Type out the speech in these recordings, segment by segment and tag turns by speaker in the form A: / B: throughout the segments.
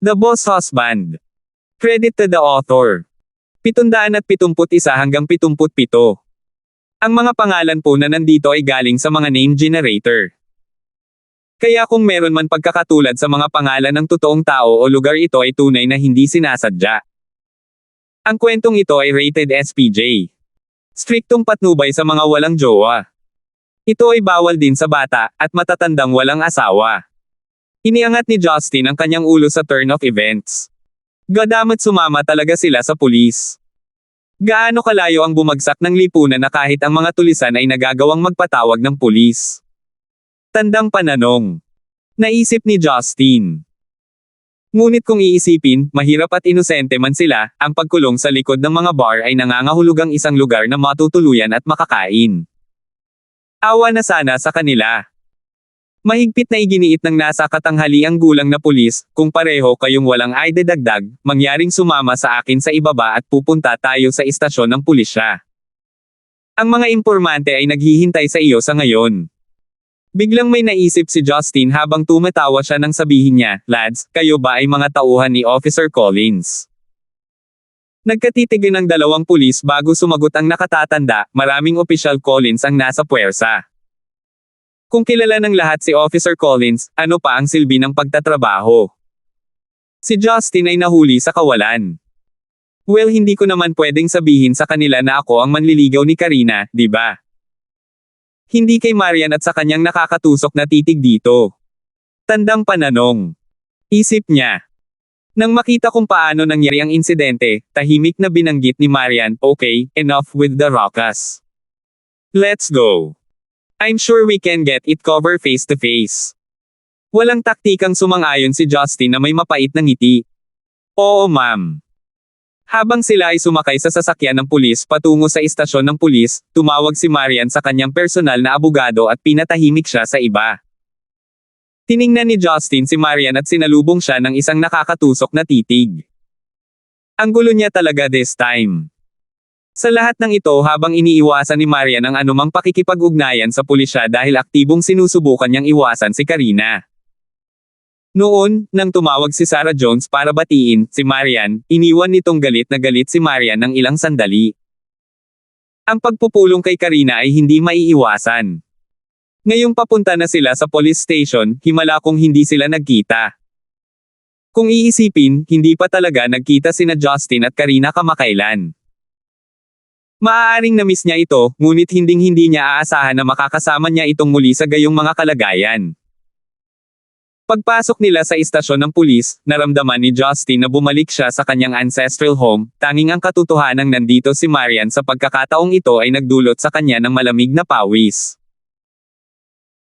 A: The Boss Husband. Credit to the author. 771 hanggang 77. Ang mga pangalan po na nandito ay galing sa mga name generator. Kaya kung meron man pagkakatulad sa mga pangalan ng totoong tao o lugar, ito ay tunay na hindi sinasadya. Ang kwentong ito ay rated SPJ. Striktong patnubay sa mga walang jowa. Ito ay bawal din sa bata at matatandang walang asawa. Iniangat ni Justin ang kanyang ulo sa turn of events. Gadamat sumama talaga sila sa pulis. Gaano kalayo ang bumagsak ng lipunan na kahit ang mga tulisan ay nagagawang magpatawag ng pulis? Tandang pananong. Naisip ni Justin. Ngunit kung iisipin, mahirap at inosente man sila, ang pagkulong sa likod ng mga bar ay nangangahulugang isang lugar na matutuluyan at makakain. Awa na sana sa kanila. Mahigpit na iginiit ng nasa katanghaliang gulang na pulis, kung pareho kayong walang ay dadagdag, mangyaring sumama sa akin sa ibaba at pupunta tayo sa istasyon ng pulisya. Ang mga impormante ay naghihintay sa iyo sa ngayon. Biglang may naisip si Justin habang tumatawa siya nang sabihin niya, "Lads, kayo ba ay mga tauhan ni Officer Collins?" Nagkatitigan ng dalawang pulis bago sumagot ang nakatatanda, "Maraming Opisyal Collins ang nasa puwersa." Kung kilala ng lahat si Officer Collins, ano pa ang silbi ng pagtatrabaho? Si Justin ay nahuli sa kawalan. Well, hindi ko naman pwedeng sabihin sa kanila na ako ang manliligaw ni Karina, di ba? Hindi kay Marian at sa kanyang nakakatusok na titig dito. Tandang pananong. Isip niya. Nang makita kung paano nangyari ang insidente, tahimik na binanggit ni Marian, "Okay, enough with the ruckus. Let's go. I'm sure we can get it covered face to face." Walang taktikang sumang-ayon si Justin na may mapait na ngiti. "Oo, ma'am." Habang sila ay sumakay sa sasakyan ng pulis patungo sa istasyon ng pulis, tumawag si Marian sa kanyang personal na abogado at pinatahimik siya sa iba. Tiningnan ni Justin si Marian at sinalubong siya ng isang nakakatusok na titig. Ang gulo niya talaga this time. Sa lahat ng ito, habang iniiwasan ni Marian ang anumang pakikipag-ugnayan sa pulisya dahil aktibong sinusubukan niyang iwasan si Karina. Noon, nang tumawag si Sarah Jones para batiin si Marian, iniwan nitong galit na galit si Marian ng ilang sandali. Ang pagpupulong kay Karina ay hindi maiiwasan. Ngayong papunta na sila sa police station, himala kung hindi sila nagkita. Kung iisipin, hindi pa talaga nagkita sina Justin at Karina kamakailan. Maaaring na-miss niya ito, ngunit hinding-hindi niya aasahan na makakasama niya itong muli sa gayong mga kalagayan. Pagpasok nila sa istasyon ng pulis, naramdaman ni Justin na bumalik siya sa kanyang ancestral home, tanging ang katotohanang nandito si Marian sa pagkakataong ito ay nagdulot sa kanya ng malamig na pawis.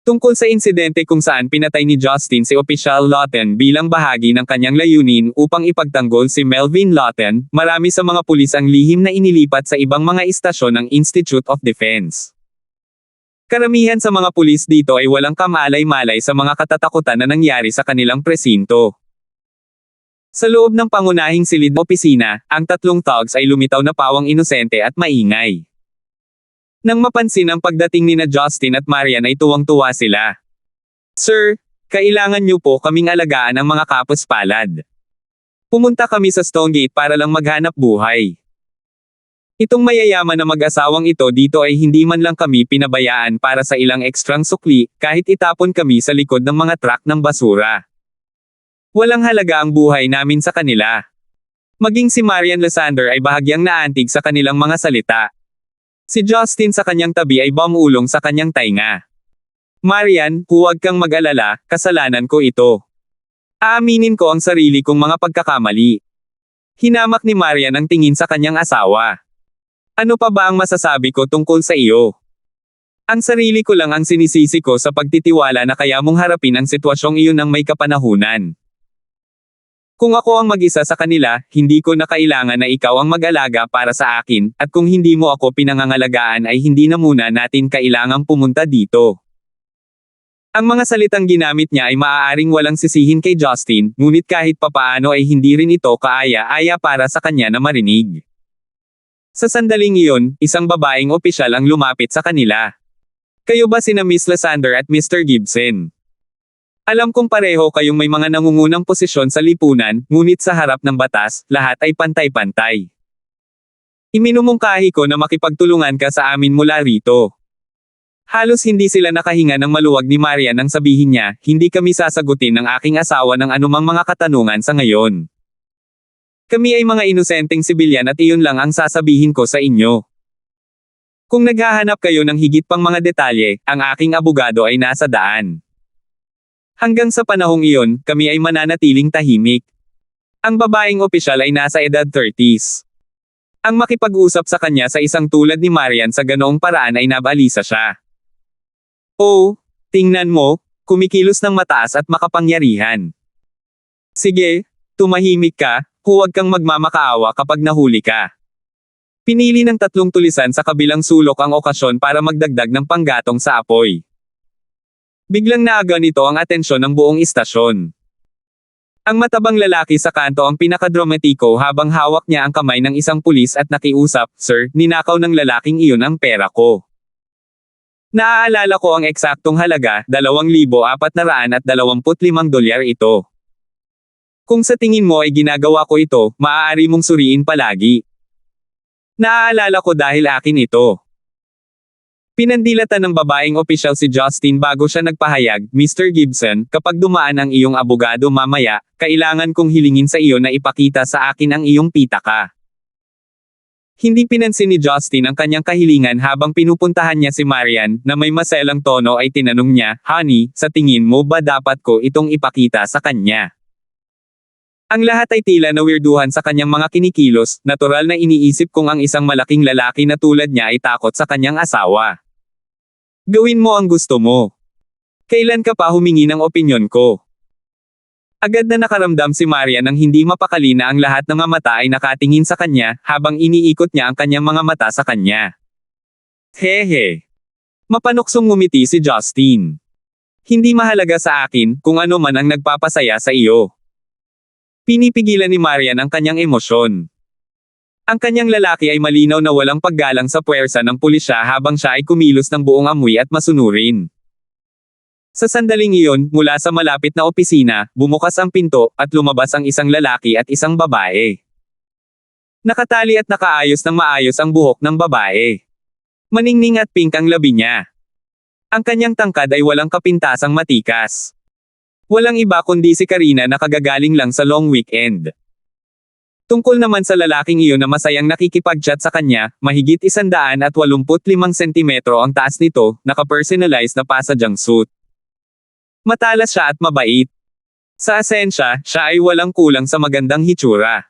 A: Tungkol sa insidente kung saan pinatay ni Justin si Opisyal Lawton bilang bahagi ng kanyang layunin upang ipagtanggol si Melvin Lawton, marami sa mga pulis ang lihim na inilipat sa ibang mga istasyon ng Institute of Defense. Karamihan sa mga pulis dito ay walang kamalay-malay sa mga katatakutan na nangyari sa kanilang presinto. Sa loob ng pangunahing silid opisina, ang tatlong thugs ay lumitaw na pawang inosente at maingay. Nang mapansin ang pagdating ni na Justin at Marian ay tuwang-tuwa sila. "Sir, kailangan niyo po kaming alagaan ang mga kapos-palad. Pumunta kami sa Stonegate para lang maghanap buhay. Itong mayayaman na mag-asawang ito dito ay hindi man lang kami pinabayaan para sa ilang ekstrang sukli, kahit itapon kami sa likod ng mga truck ng basura. Walang halaga ang buhay namin sa kanila." Maging si Marian Lysander ay bahagyang naantig sa kanilang mga salita. Si Justin sa kanyang tabi ay bumulong sa kanyang tainga. "Marian, huwag kang mag-alala, kasalanan ko ito. Aaminin ko ang sarili kong mga pagkakamali." Hinamak ni Marian ang tingin sa kanyang asawa. "Ano pa ba ang masasabi ko tungkol sa iyo? Ang sarili ko lang ang sinisisi ko sa pagtitiwala na kaya mong harapin ang sitwasyong iyon ng may kapanahunan. Kung ako ang mag-isa sa kanila, hindi ko na kailangan na ikaw ang mag-alaga para sa akin, at kung hindi mo ako pinangangalagaan ay hindi na muna natin kailangang pumunta dito." Ang mga salitang ginamit niya ay maaaring walang sisihin kay Justin, ngunit kahit papaano ay hindi rin ito kaaya-aya para sa kanya na marinig. Sa sandaling iyon, isang babaeng opisyal ang lumapit sa kanila. "Kayo ba sina Miss Lysander at Mr. Gibson?" Alam kong pareho kayong may mga nangungunang posisyon sa lipunan, ngunit sa harap ng batas, lahat ay pantay-pantay. Iminumungkahi ko na makipagtulungan ka sa amin mula rito. Halos hindi sila nakahinga ng maluwag ni Marian nang sabihin niya, hindi kami sasagutin ng aking asawa ng anumang mga katanungan sa ngayon. Kami ay mga inosenteng sibilyan at iyon lang ang sasabihin ko sa inyo. Kung naghahanap kayo ng higit pang mga detalye, ang aking abogado ay nasa daan. Hanggang sa panahong iyon, kami ay mananatiling tahimik. Ang babaeng opisyal ay nasa edad 30s. Ang makipag-usap sa kanya sa isang tulad ni Marian sa ganoong paraan ay nabalisa siya. Oh, tingnan mo, kumikilos ng mataas at makapangyarihan. Sige, tumahimik ka, huwag kang magmamakaawa kapag nahuli ka. Pinili ng tatlong tulisan sa kabilang sulok ang okasyon para magdagdag ng panggatong sa apoy. Biglang naaga nito ang atensyon ng buong istasyon. Ang matabang lalaki sa kanto ang pinakadramatiko habang hawak niya ang kamay ng isang pulis at nakiusap, "Sir, ninakaw ng lalaking iyon ang pera ko." Naaalala ko ang eksaktong halaga, $2,425 ito. Kung sa tingin mo ay ginagawa ko ito, maaari mong suriin palagi. Naaalala ko dahil akin ito. Pinandilatan ng babaeng opisyal si Justin bago siya nagpahayag, "Mr. Gibson, kapag dumaan ang iyong abogado mamaya, kailangan kong hilingin sa iyo na ipakita sa akin ang iyong pitaka." Hindi pinansin ni Justin ang kanyang kahilingan habang pinupuntahan niya si Marian, na may maselang tono ay tinanong niya, "Honey, sa tingin mo ba dapat ko itong ipakita sa kanya?" Ang lahat ay tila nawirduhan sa kanyang mga kinikilos, natural na iniisip kong ang isang malaking lalaki na tulad niya ay takot sa kanyang asawa. Gawin mo ang gusto mo. Kailan ka pa humingi ng opinyon ko? Agad na nakaramdam si Marian nang hindi mapakali na ang lahat ng mga mata ay nakatingin sa kanya, habang iniikot niya ang kanyang mga mata sa kanya. Hehe. Mapanuksong ngumiti si Justin. Hindi mahalaga sa akin, kung ano man ang nagpapasaya sa iyo. Pinipigilan ni Marian ang kanyang emosyon. Ang kanyang lalaki ay malinaw na walang paggalang sa puwersa ng pulisya habang siya ay kumilos ng buong amoy at masunurin. Sa sandaling iyon, mula sa malapit na opisina, bumukas ang pinto, at lumabas ang isang lalaki at isang babae. Nakatali at nakaayos ng maayos ang buhok ng babae. Maningning at pink ang labi niya. Ang kanyang tangkad ay walang kapintasang matikas. Walang iba kundi si Karina na kagagaling lang sa long weekend. Tungkol naman sa lalaking iyon na masayang nakikipag-chat sa kanya, mahigit 185 sentimetro ang taas nito, naka-personalized na pasadyang suit. Matalas siya at mabait. Sa asensya, siya ay walang kulang sa magandang hitsura.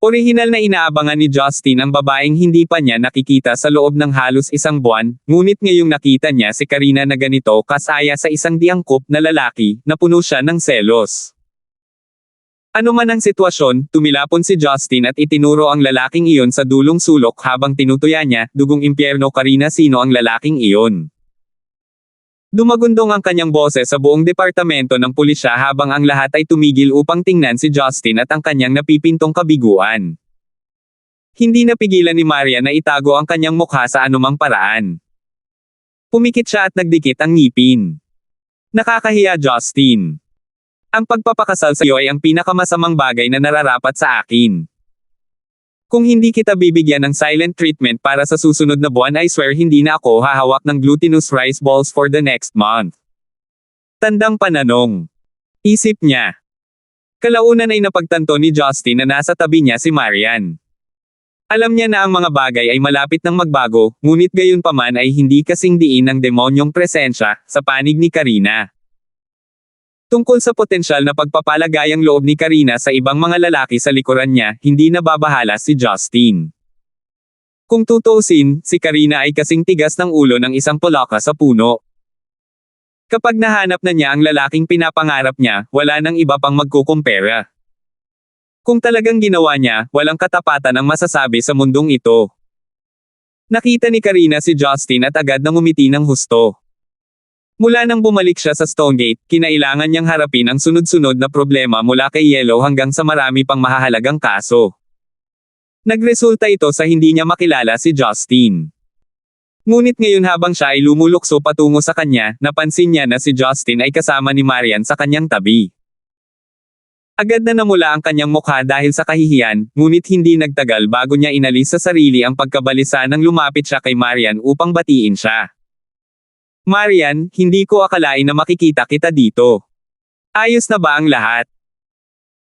A: Orihinal na inaabangan ni Justin ang babaeng hindi pa niya nakikita sa loob ng halos isang buwan, ngunit ngayong nakita niya si Karina na ganito kasaya sa isang diangkop na lalaki, napuno siya ng selos. Ano man ang sitwasyon, tumilapon si Justin at itinuro ang lalaking iyon sa dulong sulok habang tinutuya niya, "Dugong impyerno Karina, sino ang lalaking iyon?" Dumagundong ang kanyang boses sa buong departamento ng pulisya habang ang lahat ay tumigil upang tingnan si Justin at ang kanyang napipintong kabiguan. Hindi napigilan ni Maria na itago ang kanyang mukha sa anumang paraan. Pumikit siya at nagdikit ang ngipin. "Nakakahiya, Justin. Ang pagpapakasal sa iyo ay ang pinakamasamang bagay na nararapat sa akin. Kung hindi kita bibigyan ng silent treatment para sa susunod na buwan, I swear hindi na ako hahawak ng glutinous rice balls for the next month." Tandang pananong. Isip niya. Kalaunan ay napagtanto ni Justin na nasa tabi niya si Marian. Alam niya na ang mga bagay ay malapit ng magbago, ngunit gayunpaman ay hindi kasing diin ng demonyong presensya sa panig ni Karina. Tungkol sa potensyal na pagpapalagayang loob ni Karina sa ibang mga lalaki sa likuran niya, hindi nababahala si Justin. Kung tutuusin, si Karina ay kasing tigas ng ulo ng isang palaka sa puno. Kapag nahanap na niya ang lalaking pinapangarap niya, wala nang iba pang magkukumpara. Kung talagang ginawa niya, walang katapatan ang masasabi sa mundong ito. Nakita ni Karina si Justin at agad nang ngumiti ng husto. Mula nang bumalik siya sa Stonegate, kinailangan niyang harapin ang sunod-sunod na problema mula kay Yellow hanggang sa marami pang mahahalagang kaso. Nagresulta ito sa hindi niya makilala si Justin. Ngunit ngayon habang siya ay lumulukso patungo sa kanya, napansin niya na si Justin ay kasama ni Marian sa kanyang tabi. Agad na namula ang kanyang mukha dahil sa kahihiyan, ngunit hindi nagtagal bago niya inalis sa sarili ang pagkabalisa nang lumapit siya kay Marian upang batiin siya. Marian, hindi ko akalain na makikita kita dito. Ayos na ba ang lahat?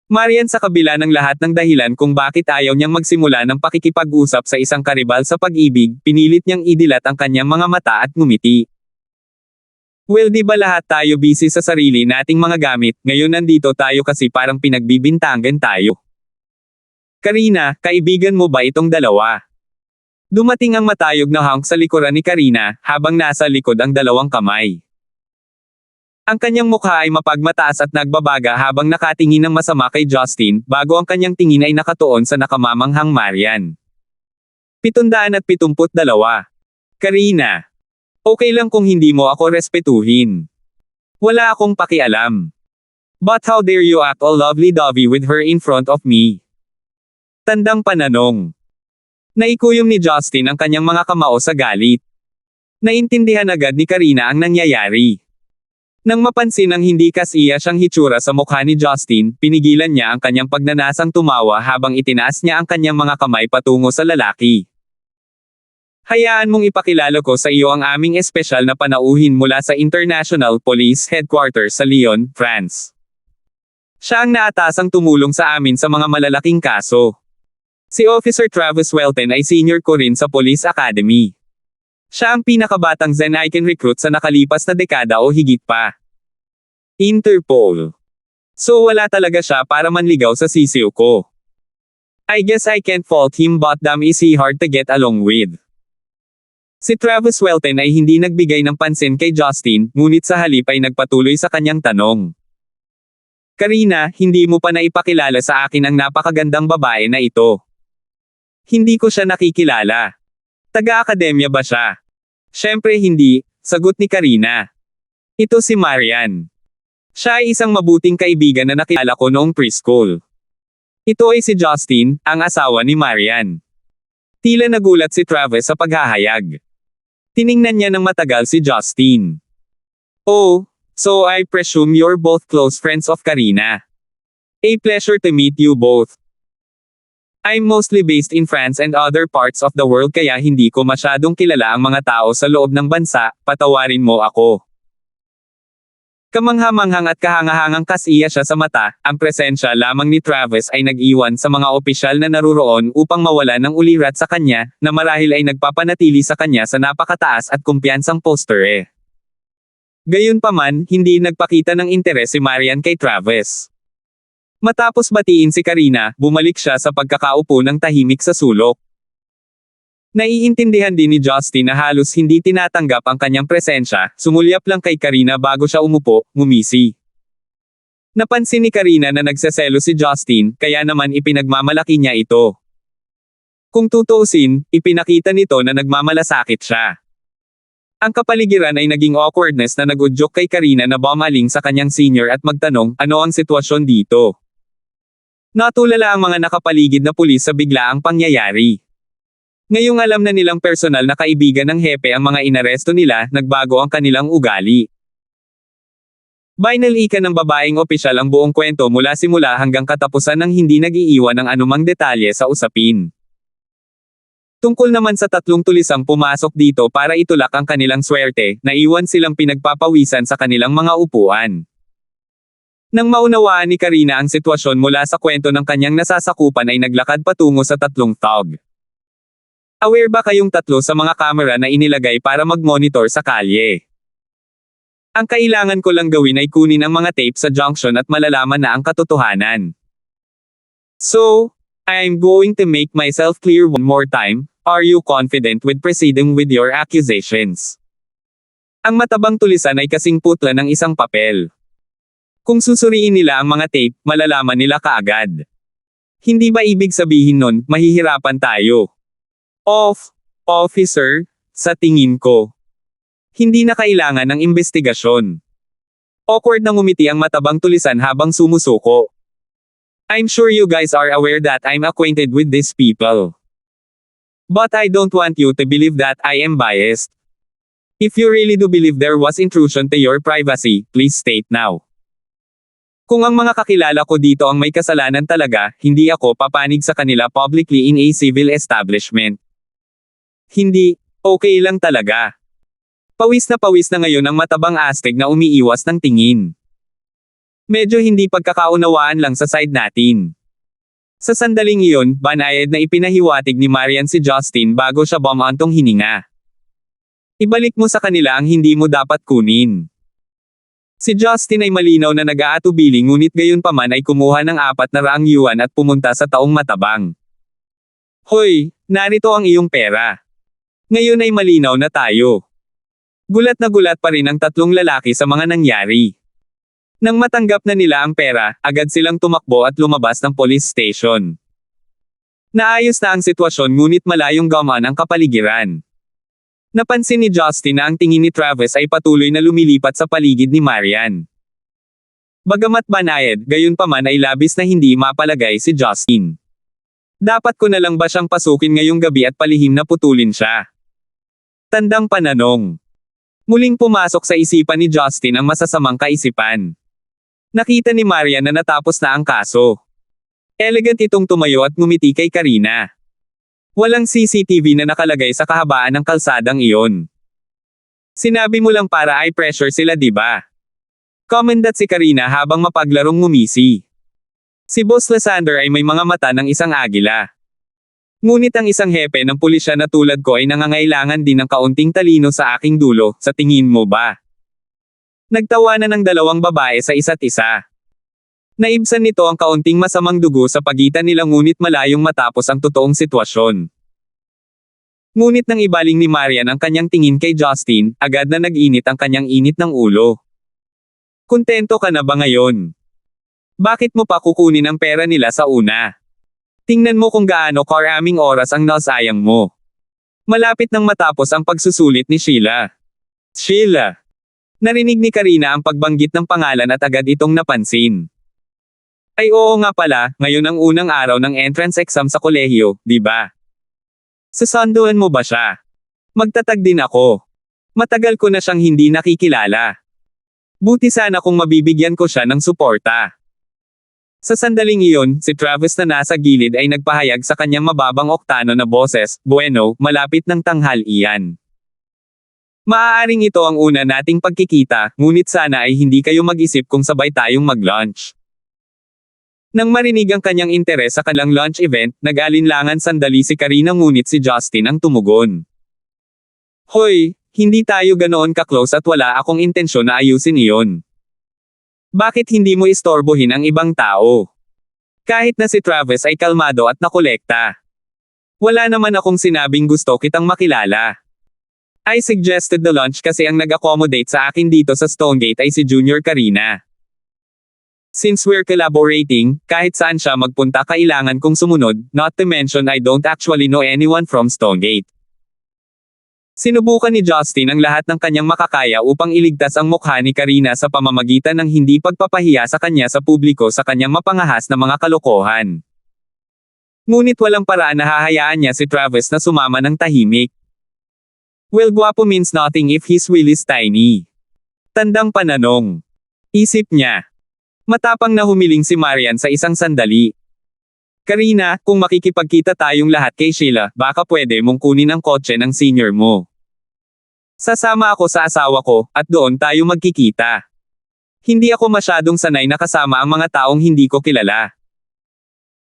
A: Marian, sa kabila ng lahat ng dahilan kung bakit ayaw niyang magsimula ng pakikipag-usap sa isang karibal sa pag-ibig, pinilit niyang idilat ang kanyang mga mata at ngumiti. Well, di ba lahat tayo busy sa sarili nating mga gamit, ngayon nandito tayo kasi parang pinagbibintangan tayo. Karina, kaibigan mo ba itong dalawa? Dumating ang matayog na hunk sa likuran ni Karina, habang nasa likod ang dalawang kamay. Ang kanyang mukha ay mapagmataas at nagbabaga habang nakatingin ng masama kay Justin, bago ang kanyang tingin ay nakatuon sa nakamamanghang Marian. 772. Karina. Okay lang kung hindi mo ako respetuhin. Wala akong pakialam. But how dare you act all lovely-dovey with her in front of me? Tandang pananong. Naikuyom ni Justin ang kanyang mga kamao sa galit. Naintindihan agad ni Karina ang nangyayari. Nang mapansin ang hindi kasiya siyang hitsura sa mukha ni Justin, pinigilan niya ang kanyang pagnanasang tumawa habang itinaas niya ang kanyang mga kamay patungo sa lalaki. Hayaan mong ipakilala ko sa iyo ang aming espesyal na panauhin mula sa International Police Headquarters sa Lyon, France. Siya ang naatasang tumulong sa amin sa mga malalaking kaso. Si Officer Travis Welton ay senior ko rin sa Police Academy. Siya ang pinakabatang Zen-Icon recruit sa nakalipas na dekada o higit pa. Interpol. So wala talaga siya para manligaw sa sisiw ko. I guess I can't fault him, but damn is he hard to get along with. Si Travis Welton ay hindi nagbigay ng pansin kay Justin, ngunit sa halip ay nagpatuloy sa kanyang tanong. Karina, hindi mo pa naipakilala sa akin ang napakagandang babae na ito. Hindi ko siya nakikilala. Taga-akademya ba siya? Syempre hindi, sagot ni Karina. Ito si Marian. Siya ay isang mabuting kaibigan na nakilala ko noong preschool. Ito ay si Justin, ang asawa ni Marian. Tila nagulat si Travis sa paghahayag. Tiningnan niya ng matagal si Justin. Oh, so I presume you're both close friends of Karina. A pleasure to meet you both. I'm mostly based in France and other parts of the world kaya hindi ko masyadong kilala ang mga tao sa loob ng bansa, patawarin mo ako. Kamangha-manghang at kahangahangang kasiya siya sa mata, ang presensya lamang ni Travis ay nag-iwan sa mga opisyal na naruroon upang mawala ng ulirat sa kanya, na marahil ay nagpapanatili sa kanya sa napakataas at kumpiyansang posture. Gayunpaman, hindi nagpakita ng interes si Marian kay Travis. Matapos batiin si Karina, bumalik siya sa pagkakaupo ng tahimik sa sulok. Naiintindihan din ni Justin na halos hindi tinatanggap ang kanyang presensya, sumulyap lang kay Karina bago siya umupo, ngumisi. Napansin ni Karina na nagseselo si Justin, kaya naman ipinagmamalaki niya ito. Kung tutuusin, ipinakita nito na nagmamalasakit siya. Ang kapaligiran ay naging awkwardness na nagudyok kay Karina na bumaling sa kanyang senior at magtanong, ano ang sitwasyon dito? Natulala ang mga nakapaligid na pulis sa biglaang pangyayari. Ngayong alam na nilang personal na kaibigan ng hepe ang mga inaresto nila, nagbago ang kanilang ugali. Binalika ng babaeng opisyal ang buong kwento mula simula hanggang katapusan nang hindi nag-iiwan ng anumang detalye sa usapin. Tungkol naman sa tatlong tulisang pumasok dito para itulak ang kanilang swerte, naiwan silang pinagpapawisan sa kanilang mga upuan. Nang maunawaan ni Karina ang sitwasyon mula sa kwento ng kanyang nasasakupan ay naglakad patungo sa tatlong thug. Aware ba kayong tatlo sa mga kamera na inilagay para mag-monitor sa kalye? Ang kailangan ko lang gawin ay kunin ang mga tape sa junction at malalaman na ang katotohanan. So, I'm going to make myself clear one more time. Are you confident with proceeding with your accusations? Ang matabang tulisan ay kasing putla ng isang papel. Kung susuriin nila ang mga tape, malalaman nila kaagad. Hindi ba ibig sabihin nun, mahihirapan tayo? Officer, sa tingin ko. Hindi na kailangan ng investigasyon. Awkward na ngumiti ang matabang tulisan habang sumusuko. I'm sure you guys are aware that I'm acquainted with these people. But I don't want you to believe that I am biased. If you really do believe there was intrusion to your privacy, please state now. Kung ang mga kakilala ko dito ang may kasalanan talaga, hindi ako papanig sa kanila publicly in a civil establishment. Hindi, okay lang talaga. Pawis na ngayon ang matabang astig na umiiwas ng tingin. Medyo hindi pagkakaunawaan lang sa side natin. Sa sandaling iyon, banayad na ipinahiwatig ni Marian si Justin bago siya bumantong hininga. Ibalik mo sa kanila ang hindi mo dapat kunin. Si Justin ay malinaw na nag-aatubili ngunit gayunpaman ay kumuha ng 400 yuan at pumunta sa taong matabang. Hoy, narito ang iyong pera. Ngayon ay malinaw na tayo. Gulat na gulat pa rin ang tatlong lalaki sa mga nangyari. Nang matanggap na nila ang pera, agad silang tumakbo at lumabas ng police station. Naayos na ang sitwasyon ngunit malayong gaman ang kapaligiran. Napansin ni Justin na ang tingin ni Travis ay patuloy na lumilipat sa paligid ni Marian. Bagamat banayad, gayunpaman ay labis na hindi mapalagay si Justin. Dapat ko na lang ba siyang pasukin ngayong gabi at palihim na putulin siya? Tandang pananong. Muling pumasok sa isipan ni Justin ang masasamang kaisipan. Nakita ni Marian na natapos na ang kaso. Elegant itong tumayo at ngumiti kay Karina. Walang CCTV na nakalagay sa kahabaan ng kalsadang iyon. Sinabi mo lang para eye pressure sila, di ba? Commendat si Karina habang mapaglarong ngumisi. Si Boss Lysander ay may mga mata ng isang agila. Ngunit ang isang hepe ng pulisya na tulad ko ay nangangailangan din ng kaunting talino sa aking dulo, sa tingin mo ba? Nagtawanan ng dalawang babae sa isa't isa. Naibsan nito ang kaunting masamang dugo sa pagitan nila ngunit malayong matapos ang totoong sitwasyon. Ngunit nang ibaling ni Marian ang kanyang tingin kay Justin, agad na nag-init ang kanyang init ng ulo. Kontento ka na ba ngayon? Bakit mo pa kukunin ang pera nila sa una? Tingnan mo kung gaano karaming oras ang nasayang mo. Malapit nang matapos ang pagsusulit ni Sheila. Sheila! Narinig ni Karina ang pagbanggit ng pangalan at agad itong napansin. Ay oo nga pala, ngayon ang unang araw ng entrance exam sa kolehiyo, di ba? Sasanduan mo ba siya? Magtatag din ako. Matagal ko na siyang hindi nakikilala. Buti sana kung mabibigyan ko siya ng suporta. Sa sandaling iyon, si Travis na nasa gilid ay nagpahayag sa kanyang mababang oktano na boses, bueno, malapit ng tanghalian. Maaaring ito ang una nating pagkikita, ngunit sana ay hindi kayo mag-isip kung sabay tayong mag-lunch. Nang marinig ang kanyang interes sa kanilang lunch event, nag-alinlangan sandali si Karina ngunit si Justin ang tumugon. Hoy, hindi tayo ganoon ka-close at wala akong intensyon na ayusin iyon. Bakit hindi mo istorbohin ang ibang tao? Kahit na si Travis ay kalmado at nakolekta. Wala naman akong sinabing gusto kitang makilala. I suggested the lunch kasi ang nag-accommodate sa akin dito sa Stonegate ay si Junior Karina. Since we're collaborating, kahit saan siya magpunta kailangan kong sumunod, not to mention I don't actually know anyone from Stonegate. Sinubukan ni Justin ang lahat ng kanyang makakaya upang iligtas ang mukha ni Karina sa pamamagitan ng hindi pagpapahiya sa kanya sa publiko sa kanyang mapangahas na mga kalokohan. Ngunit walang paraan na hahayaan niya si Travis na sumama ng tahimik. Well, guwapo means nothing if his will is tiny. Tandang pananong. Isip niya. Matapang na humiling si Marian sa isang sandali. Karina, kung makikipagkita tayong lahat kay Sheila, baka pwede mong kunin ang kotse ng senior mo. Sasama ako sa asawa ko, at doon tayo magkikita. Hindi ako masyadong sanay na kasama ang mga taong hindi ko kilala.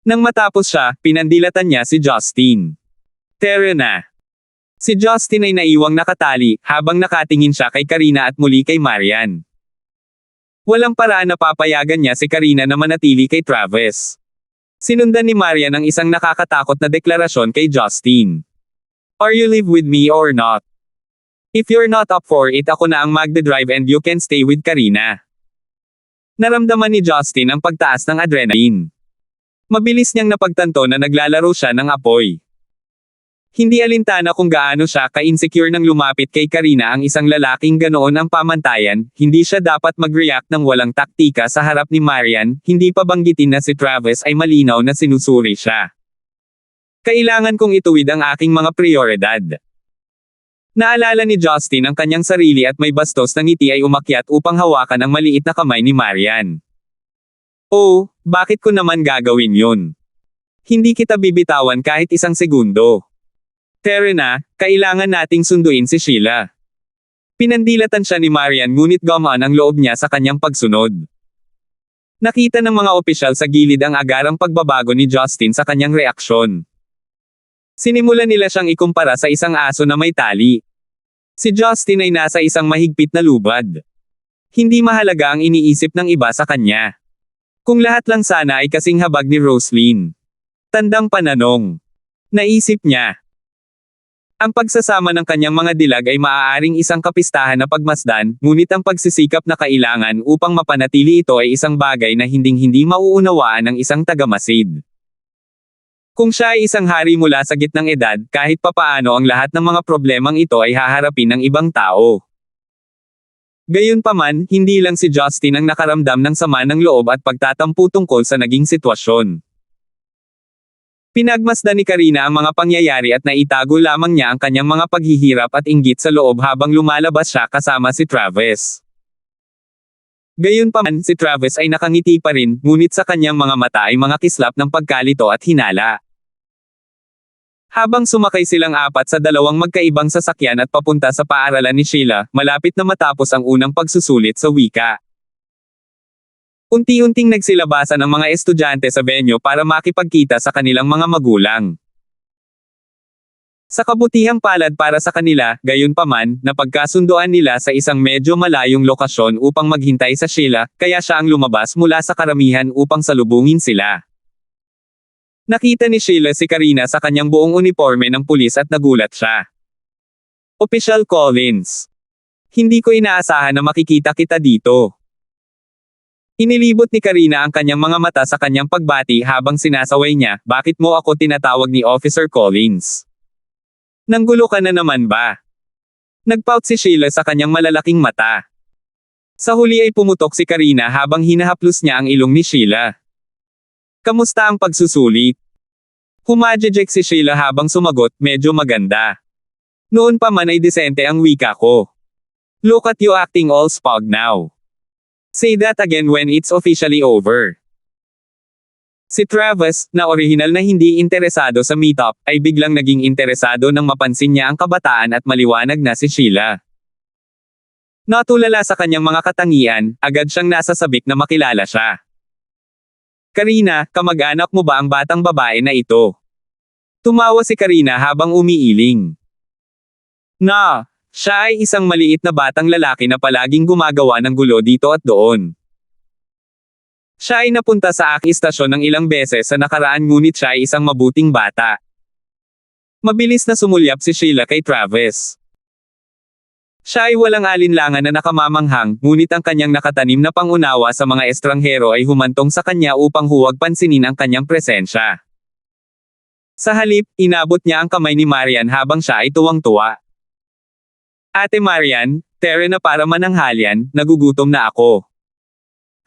A: Nang matapos siya, pinandilatan niya si Justin. Tara na. Si Justin ay naiwang nakatali, habang nakatingin siya kay Karina at muli kay Marian. Walang paraan na papayagan niya si Karina na manatili kay Travis. Sinundan ni Marian ang isang nakakatakot na deklarasyon kay Justin. Are you live with me or not? If you're not up for it, ako na ang magdadrive and you can stay with Karina. Naramdaman ni Justin ang pagtaas ng adrenaline. Mabilis niyang napagtanto na naglalaro siya ng apoy. Hindi alintana kung gaano siya ka-insecure nang lumapit kay Karina ang isang lalaking ganoon ang pamantayan, hindi siya dapat mag-react ng walang taktika sa harap ni Marian, hindi pa banggitin na si Travis ay malinaw na sinusuri siya. Kailangan kong ituwid ang aking mga prioridad. Naalala ni Justin ang kanyang sarili at may bastos na ngiti ay umakyat upang hawakan ang maliit na kamay ni Marian. Oh, bakit ko naman gagawin yun? Hindi kita bibitawan kahit isang segundo. Terena, kailangan nating sunduin si Sheila. Pinandilatan siya ni Marian ngunit gumaan ang loob niya sa kanyang pagsunod. Nakita ng mga opisyal sa gilid ang agarang pagbabago ni Justin sa kanyang reaksyon. Sinimulan nila siyang ikumpara sa isang aso na may tali. Si Justin ay nasa isang mahigpit na lubad. Hindi mahalaga ang iniisip ng iba sa kanya. Kung lahat lang sana ay kasing habag ni Roslyn. Tandang pananong. Naisip niya. Ang pagsasama ng kanyang mga dilag ay maaaring isang kapistahan na pagmasdan, ngunit ang pagsisikap na kailangan upang mapanatili ito ay isang bagay na hinding-hindi mauunawaan ng isang tagamasid. Kung siya ay isang hari mula sa gitnang edad, kahit papaano ang lahat ng mga problemang ito ay haharapin ng ibang tao. Gayunpaman, hindi lang si Justin ang nakaramdam ng sama ng loob at pagtatampo tungkol sa naging sitwasyon. Pinagmasdan ni Karina ang mga pangyayari at naitago lamang niya ang kanyang mga paghihirap at inggit sa loob habang lumalabas siya kasama si Travis. Gayunpaman, si Travis ay nakangiti pa rin, ngunit sa kanyang mga mata ay mga kislap ng pagkalito at hinala. Habang sumakay silang apat sa dalawang magkaibang sasakyan at papunta sa paaralan ni Sheila, malapit na matapos ang unang pagsusulit sa wika. Unti-unting nagsilabasan ang mga estudyante sa venue para makipagkita sa kanilang mga magulang. Sa kabutihang palad para sa kanila, gayunpaman, napagkasunduan nila sa isang medyo malayong lokasyon upang maghintay sa Sheila, kaya siya ang lumabas mula sa karamihan upang salubungin sila. Nakita ni Sheila si Karina sa kanyang buong uniforme ng pulis at nagulat siya. Official Collins. Hindi ko inaasahan na makikita kita dito. Inilibot ni Karina ang kanyang mga mata sa kanyang pagbati habang sinasaway niya, bakit mo ako tinatawag ni Officer Collins? Nanggulo ka na naman ba? Nagpout si Sheila sa kanyang malalaking mata. Sa huli ay pumutok si Karina habang hinahaplos niya ang ilong ni Sheila. Kamusta ang pagsusulit? Humajejek si Sheila habang sumagot, medyo maganda. Noon pa man ay disente ang wika ko. Look at you acting all spog now. Say that again when it's officially over. Si Travis, na orihinal na hindi interesado sa meetup, ay biglang naging interesado nang mapansin niya ang kabataan at maliwanag na si Sheila. Natulala sa kanyang mga katangian, agad siyang nasasabik na makilala siya. Karina, kamag-anak mo ba ang batang babae na ito? Tumawa si Karina habang umiiling. Na, siya ay isang maliit na batang lalaki na palaging gumagawa ng gulo dito at doon. Siya ay napunta sa istasyon ng ilang beses sa nakaraan ngunit siya ay isang mabuting bata. Mabilis na sumulyap si Sheila kay Travis. Siya ay walang alinlangan na nakamamanghang, ngunit ang kanyang nakatanim na pangunawa sa mga estranghero ay humantong sa kanya upang huwag pansinin ang kanyang presensya. Sa halip, inabot niya ang kamay ni Marian habang siya ay tuwang-tuwa. Ate Marian, tere na para mananghalian, nagugutom na ako.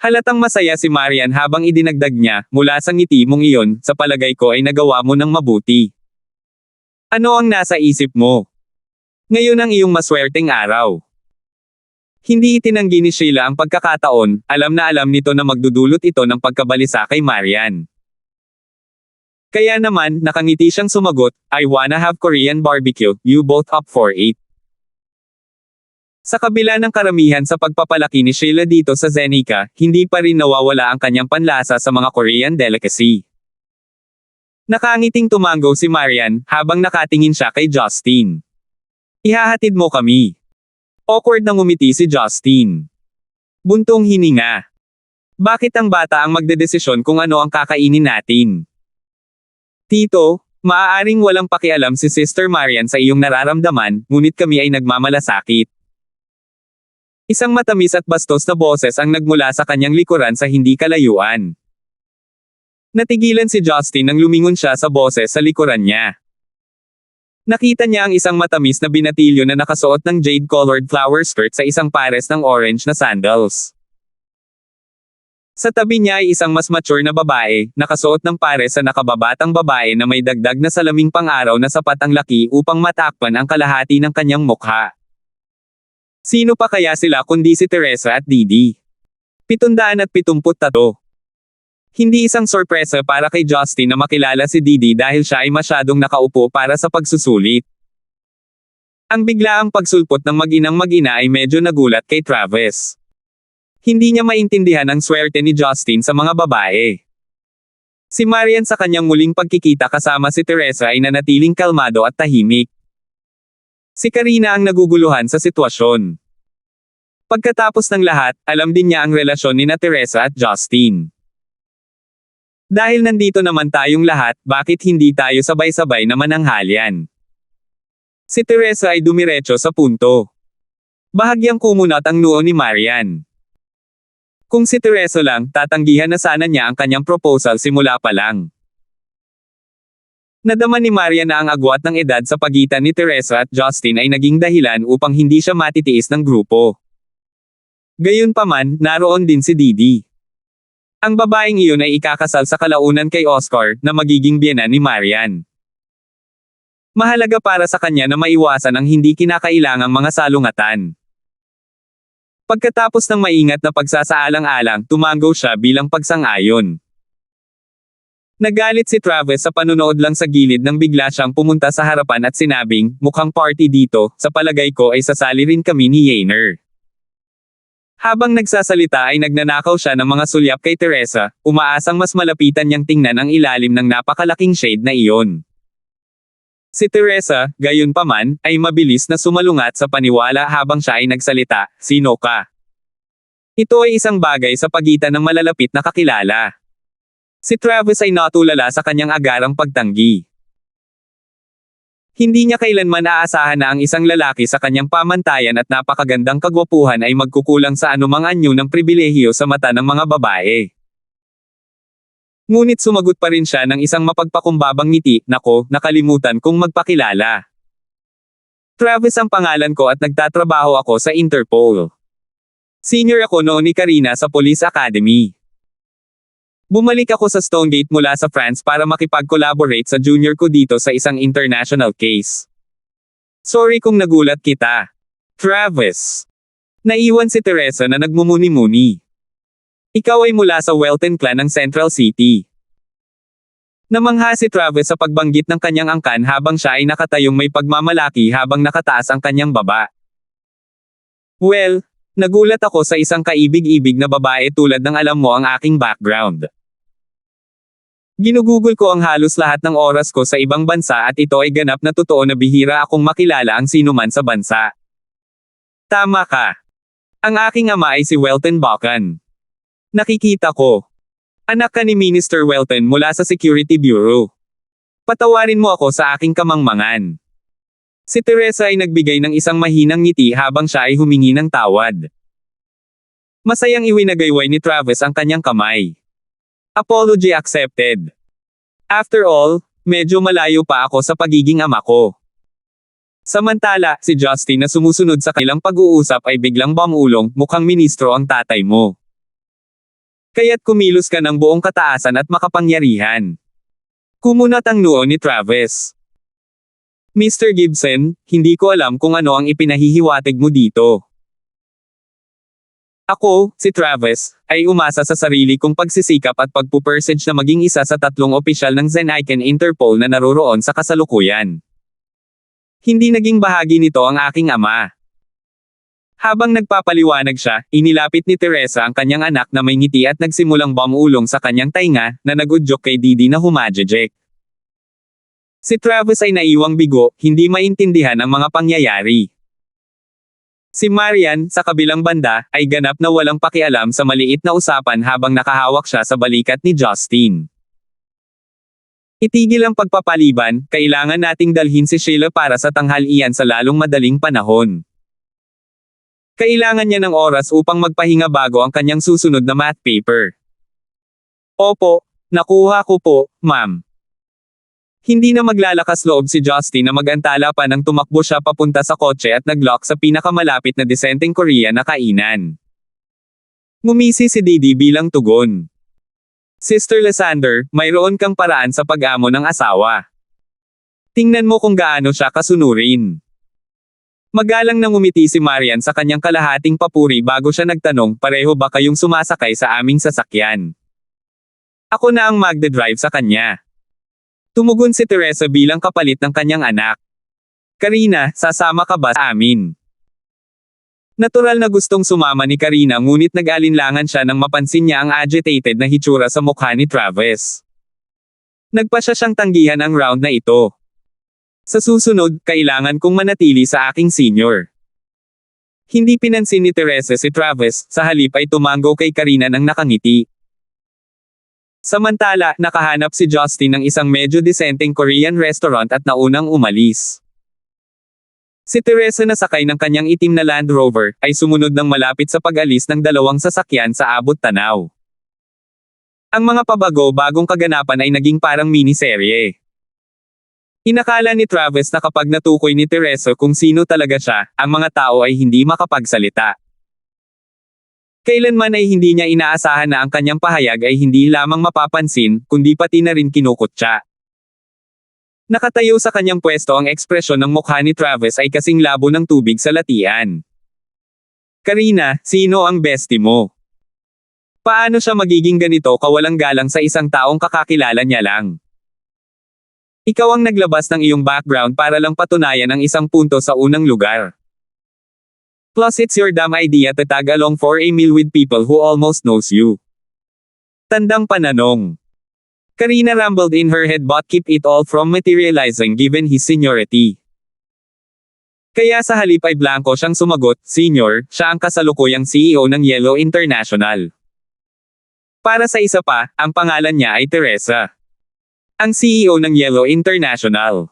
A: Halatang masaya si Marian habang idinagdag niya, mula sa ngiti mong iyon, sa palagay ko ay nagawa mo ng mabuti. Ano ang nasa isip mo? Ngayon ang iyong maswerteng araw. Hindi itinanggi ni Sheila ang pagkakataon, alam na alam nito na magdudulot ito ng pagkabalisa kay Marian. Kaya naman, nakangiti siyang sumagot, I wanna have Korean barbecue, you both up for it? Sa kabila ng karamihan sa pagpapalaki ni Sheila dito sa Zenica, hindi pa rin nawawala ang kanyang panlasa sa mga Korean delicacy. Nakangiting tumango si Marian, habang nakatingin siya kay Justin. Ihahatid mo kami. Awkward na ngumiti si Justin. Buntong hininga. Bakit ang bata ang magdedesisyon kung ano ang kakainin natin? Tito, maaaring walang pakialam si Sister Marian sa iyong nararamdaman, ngunit kami ay nagmamalasakit. Isang matamis at bastos na boses ang nagmula sa kanyang likuran sa hindi kalayuan. Natigilan si Justin nang lumingon siya sa boses sa likuran niya. Nakita niya ang isang matamis na binatilyo na nakasuot ng jade-colored flower skirt sa isang pares ng orange na sandals. Sa tabi niya ay isang mas mature na babae, nakasuot ng pares sa nakababatang babae na may dagdag na salaming pang-araw na sapat ang laki upang matakpan ang kalahati ng kanyang mukha. Sino pa kaya sila kundi si Teresa at Didi? 773. Hindi isang sorpresa para kay Justin na makilala si Didi dahil siya ay masyadong nakaupo para sa pagsusulit. Ang biglaang pagsulpot ng mag-inang mag-ina ay medyo nagulat kay Travis. Hindi niya maintindihan ang swerte ni Justin sa mga babae. Si Marian sa kanyang muling pagkikita kasama si Teresa ay nanatiling kalmado at tahimik. Si Karina ang naguguluhan sa sitwasyon. Pagkatapos ng lahat, alam din niya ang relasyon ni Teresa at Justin. Dahil nandito naman tayong lahat, bakit hindi tayo sabay-sabay na mananghalian? Si Teresa ay dumiretso sa punto. Bahagyang kumunat ang noo ni Marian. Kung si Teresa lang, tatanggihan na sana niya ang kanyang proposal simula pa lang. Nadama ni Marian na ang agwat ng edad sa pagitan ni Teresa at Justin ay naging dahilan upang hindi siya matitiis ng grupo. Gayunpaman, naroon din si Didi. Ang babaeng iyon ay ikakasal sa kalaunan kay Oscar, na magiging biyenan ni Marian. Mahalaga para sa kanya na maiwasan ang hindi kinakailangang mga salungatan. Pagkatapos ng maingat na pagsasaalang-alang, tumango siya bilang pagsang-ayon. Nagalit si Travis sa panunood lang sa gilid nang bigla siyang pumunta sa harapan at sinabing, mukhang party dito, sa palagay ko ay sasali rin kami ni Yainer. Habang nagsasalita ay nagnanakaw siya ng mga sulyap kay Teresa, umaasang mas malapitan niyang tingnan ang ilalim ng napakalaking shade na iyon. Si Teresa, gayunpaman, ay mabilis na sumalungat sa paniwala habang siya ay nagsalita, sino ka? Ito ay isang bagay sa pagitan ng malalapit na kakilala. Si Travis ay natulala sa kanyang agarang pagtanggi. Hindi niya kailanman aasahan na ang isang lalaki sa kanyang pamantayan at napakagandang kagwapuhan ay magkukulang sa anumang anyo ng pribilehiyo sa mata ng mga babae. Ngunit sumagot pa rin siya ng isang mapagpakumbabang ngiti, nako, nakalimutan kong magpakilala. Travis ang pangalan ko at nagtatrabaho ako sa Interpol. Senior ako noon ni Karina sa Police Academy. Bumalik ako sa Stonegate mula sa France para makipag-collaborate sa junior ko dito sa isang international case. Sorry kung nagulat kita. Travis. Naiwan si Teresa na nagmumuni-muni. Ikaw ay mula sa Welton clan ng Central City. Namangha si Travis sa pagbanggit ng kanyang angkan habang siya ay nakatayong may pagmamalaki habang nakataas ang kanyang baba. Well, nagulat ako sa isang kaibig-ibig na babae tulad ng alam mo ang aking background. Ginugugol ko ang halos lahat ng oras ko sa ibang bansa at ito ay ganap na totoo na bihira akong makilala ang sinuman sa bansa. Tama ka. Ang aking ama ay si Welton Bacan. Nakikita ko. Anak ka ni Minister Welton mula sa Security Bureau. Patawarin mo ako sa aking kamangmangan. Si Teresa ay nagbigay ng isang mahinang ngiti habang siya ay humingi ng tawad. Masayang iwinagayway ni Travis ang kanyang kamay. Apology accepted. After all, medyo malayo pa ako sa pagiging ama ko. Samantala, si Justin na sumusunod sa kanilang pag-uusap ay biglang bumulong, mukhang ministro ang tatay mo. Kaya't kumilos ka ng buong kataasan at makapangyarihan. Kumunat ang noo ni Travis. Mr. Gibson, hindi ko alam kung ano ang ipinahihiwatig mo dito. Ako, si Travis, ay umasa sa sarili kong pagsisikap at pagpupursige na maging isa sa 3 opisyal ng Zen-Iken Interpol na naroroon sa kasalukuyan. Hindi naging bahagi nito ang aking ama. Habang nagpapaliwanag siya, inilapit ni Teresa ang kanyang anak na may ngiti at nagsimulang bumulong sa kanyang tainga, na nagudyok kay Didi na humajejek. Si Travis ay naiwang bigo, hindi maintindihan ang mga pangyayari. Si Marian, sa kabilang banda, ay ganap na walang pakialam sa maliit na usapan habang nakahawak siya sa balikat ni Justin. Itigil ang pagpapaliban, kailangan nating dalhin si Sheila para sa tanghalian sa lalong madaling panahon. Kailangan niya ng oras upang magpahinga bago ang kanyang susunod na math paper. Opo, nakuha ko po, ma'am. Hindi na maglalakas loob si Justin na mag-antala pa nang tumakbo siya papunta sa kotse at nag-lock sa pinakamalapit na disenteng Korean na kainan. Ngumisi si Didi bilang tugon. Sister Lysander, mayroon kang paraan sa pag-amo ng asawa. Tingnan mo kung gaano siya kasunurin. Magalang na ngumiti si Marian sa kanyang kalahating papuri bago siya nagtanong, pareho ba kayong sumasakay sa aming sasakyan? Ako na ang magdadrive sa kanya. Tumugon si Teresa bilang kapalit ng kanyang anak. Karina, sasama ka ba sa amin? Natural na gustong sumama ni Karina ngunit nag-alinlangan siya nang mapansin niya ang agitated na hitsura sa mukha ni Travis. Nagpasya siyang tanggihan ang round na ito. Sa susunod, kailangan kong manatili sa aking senior. Hindi pinansin ni Teresa si Travis, sa halip ay tumango kay Karina nang nakangiti. Samantala, nakahanap si Justin ng isang medyo disenteng Korean restaurant at naunang umalis. Si Teresa na sakay ng kanyang itim na Land Rover, ay sumunod ng malapit sa pag-alis ng dalawang sasakyan sa abot tanaw. Ang mga pabago-bagong kaganapan ay naging parang miniserye. Inakala ni Travis na kapag natukoy ni Teresa kung sino talaga siya, ang mga tao ay hindi makapagsalita. Kailanman ay hindi niya inaasahan na ang kanyang pahayag ay hindi lamang mapapansin, kundi pati na rin kinukutya. Nakatayo sa kanyang pwesto ang ekspresyon ng mukha ni Travis ay kasing labo ng tubig sa latian. Karina, sino ang bestie mo? Paano siya magiging ganito kawalang galang sa isang taong kakakilala niya lang? Ikaw ang naglabas ng iyong background para lang patunayan ang isang punto sa unang lugar. Plus it's your damn idea to tag along for a meal with people who almost knows you. Tandang pananong. Karina rumbled in her head but keep it all from materializing given his seniority. Kaya sa halip ay blanco siyang sumagot, Senior, siya ang kasalukuyang CEO ng Yellow International. Para sa isa pa, ang pangalan niya ay Teresa. Ang CEO ng Yellow International.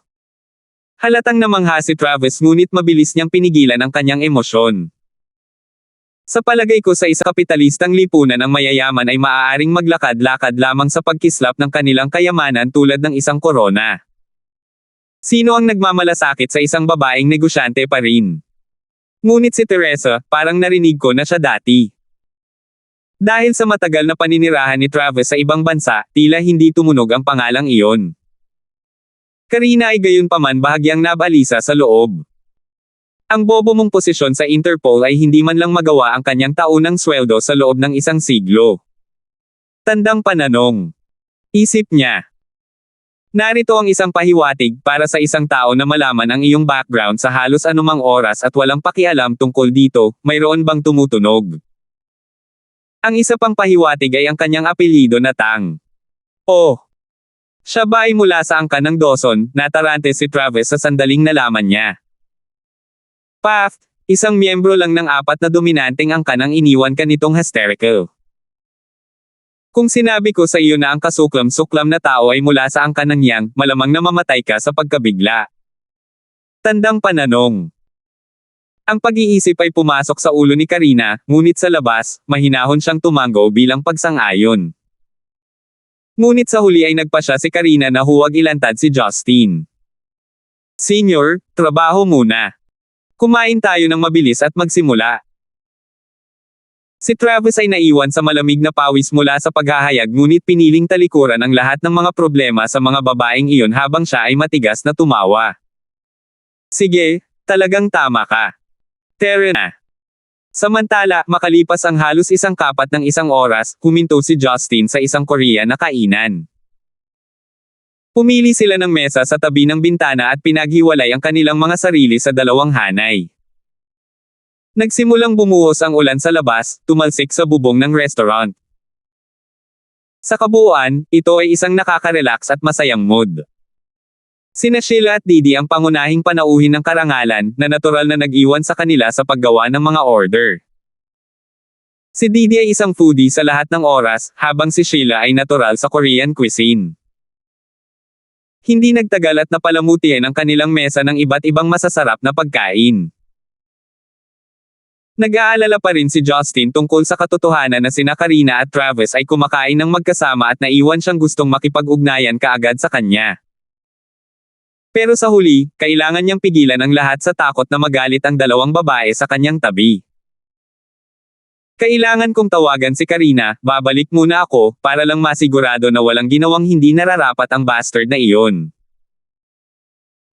A: Halatang namangha si Travis ngunit mabilis niyang pinigilan ang kanyang emosyon. Sa palagay ko sa isa kapitalistang lipunan ang mayayaman ay maaaring maglakad-lakad lamang sa pagkislap ng kanilang kayamanan tulad ng isang korona. Sino ang nagmamalasakit sa isang babaeng negosyante pa rin? Ngunit si Teresa, parang narinig ko na siya dati. Dahil sa matagal na paninirahan ni Travis sa ibang bansa, tila hindi tumunog ang pangalang iyon. Karina ay gayunpaman bahagyang nabalisa sa loob. Ang bobo mong posisyon sa Interpol ay hindi man lang magawa ang kanyang taunang sweldo sa loob ng isang siglo. Tandang pananong. Isip niya. Narito ang isang pahiwatig para sa isang tao na malaman ang iyong background sa halos anumang oras at walang pakialam tungkol dito, mayroon bang tumutunog? Ang isa pang pahiwatig ay ang kanyang apelyido na Tang. Oh! Siya ba ay mula sa angkan ng Dawson, natarante si Travis sa sandaling nalaman niya. Paf! Isang miyembro lang ng 4 na dominanteng angkan ang iniwan ka nitong hysterical. Kung sinabi ko sa iyo na ang kasuklam-suklam na tao ay mula sa angkan ng Yang, malamang na mamatay ka sa pagkabigla. Tandang pananong. Ang pag-iisip ay pumasok sa ulo ni Karina, ngunit sa labas, mahinahon siyang tumango bilang pagsang-ayon. Ngunit sa huli ay nagpasya si Karina na huwag ilantad si Justin. Senior, trabaho muna. Kumain tayo ng mabilis at magsimula. Si Travis ay naiwan sa malamig na pawis mula sa paghahayag ngunit piniling talikuran ang lahat ng mga problema sa mga babaeng iyon habang siya ay matigas na tumawa. Sige, talagang tama ka. Terena. Samantala, makalipas ang halos 1/4 ng 1 oras, huminto si Justin sa isang Korean na kainan. Pumili sila ng mesa sa tabi ng bintana at pinaghiwalay ang kanilang mga sarili sa dalawang hanay. Nagsimulang bumuhos ang ulan sa labas, tumalsik sa bubong ng restaurant. Sa kabuuan, ito ay isang nakaka-relax at masayang mood. Sina Sheila at Didi ang pangunahing panauhin ng karangalan, na natural na nag-iwan sa kanila sa paggawa ng mga order. Si Didi ay isang foodie sa lahat ng oras, habang si Sheila ay natural sa Korean cuisine. Hindi nagtagal at napalamuti ang kanilang mesa ng iba't ibang masasarap na pagkain. Nag-aalala pa rin si Justin tungkol sa katotohanan na sina Karina at Travis ay kumakain ng magkasama at naiwan siyang gustong makipag-ugnayan kaagad sa kanya. Pero sa huli, kailangan niyang pigilan ang lahat sa takot na magalit ang dalawang babae sa kanyang tabi. Kailangan kong tawagan si Karina, babalik muna ako, para lang masigurado na walang ginawang hindi nararapat ang bastard na iyon.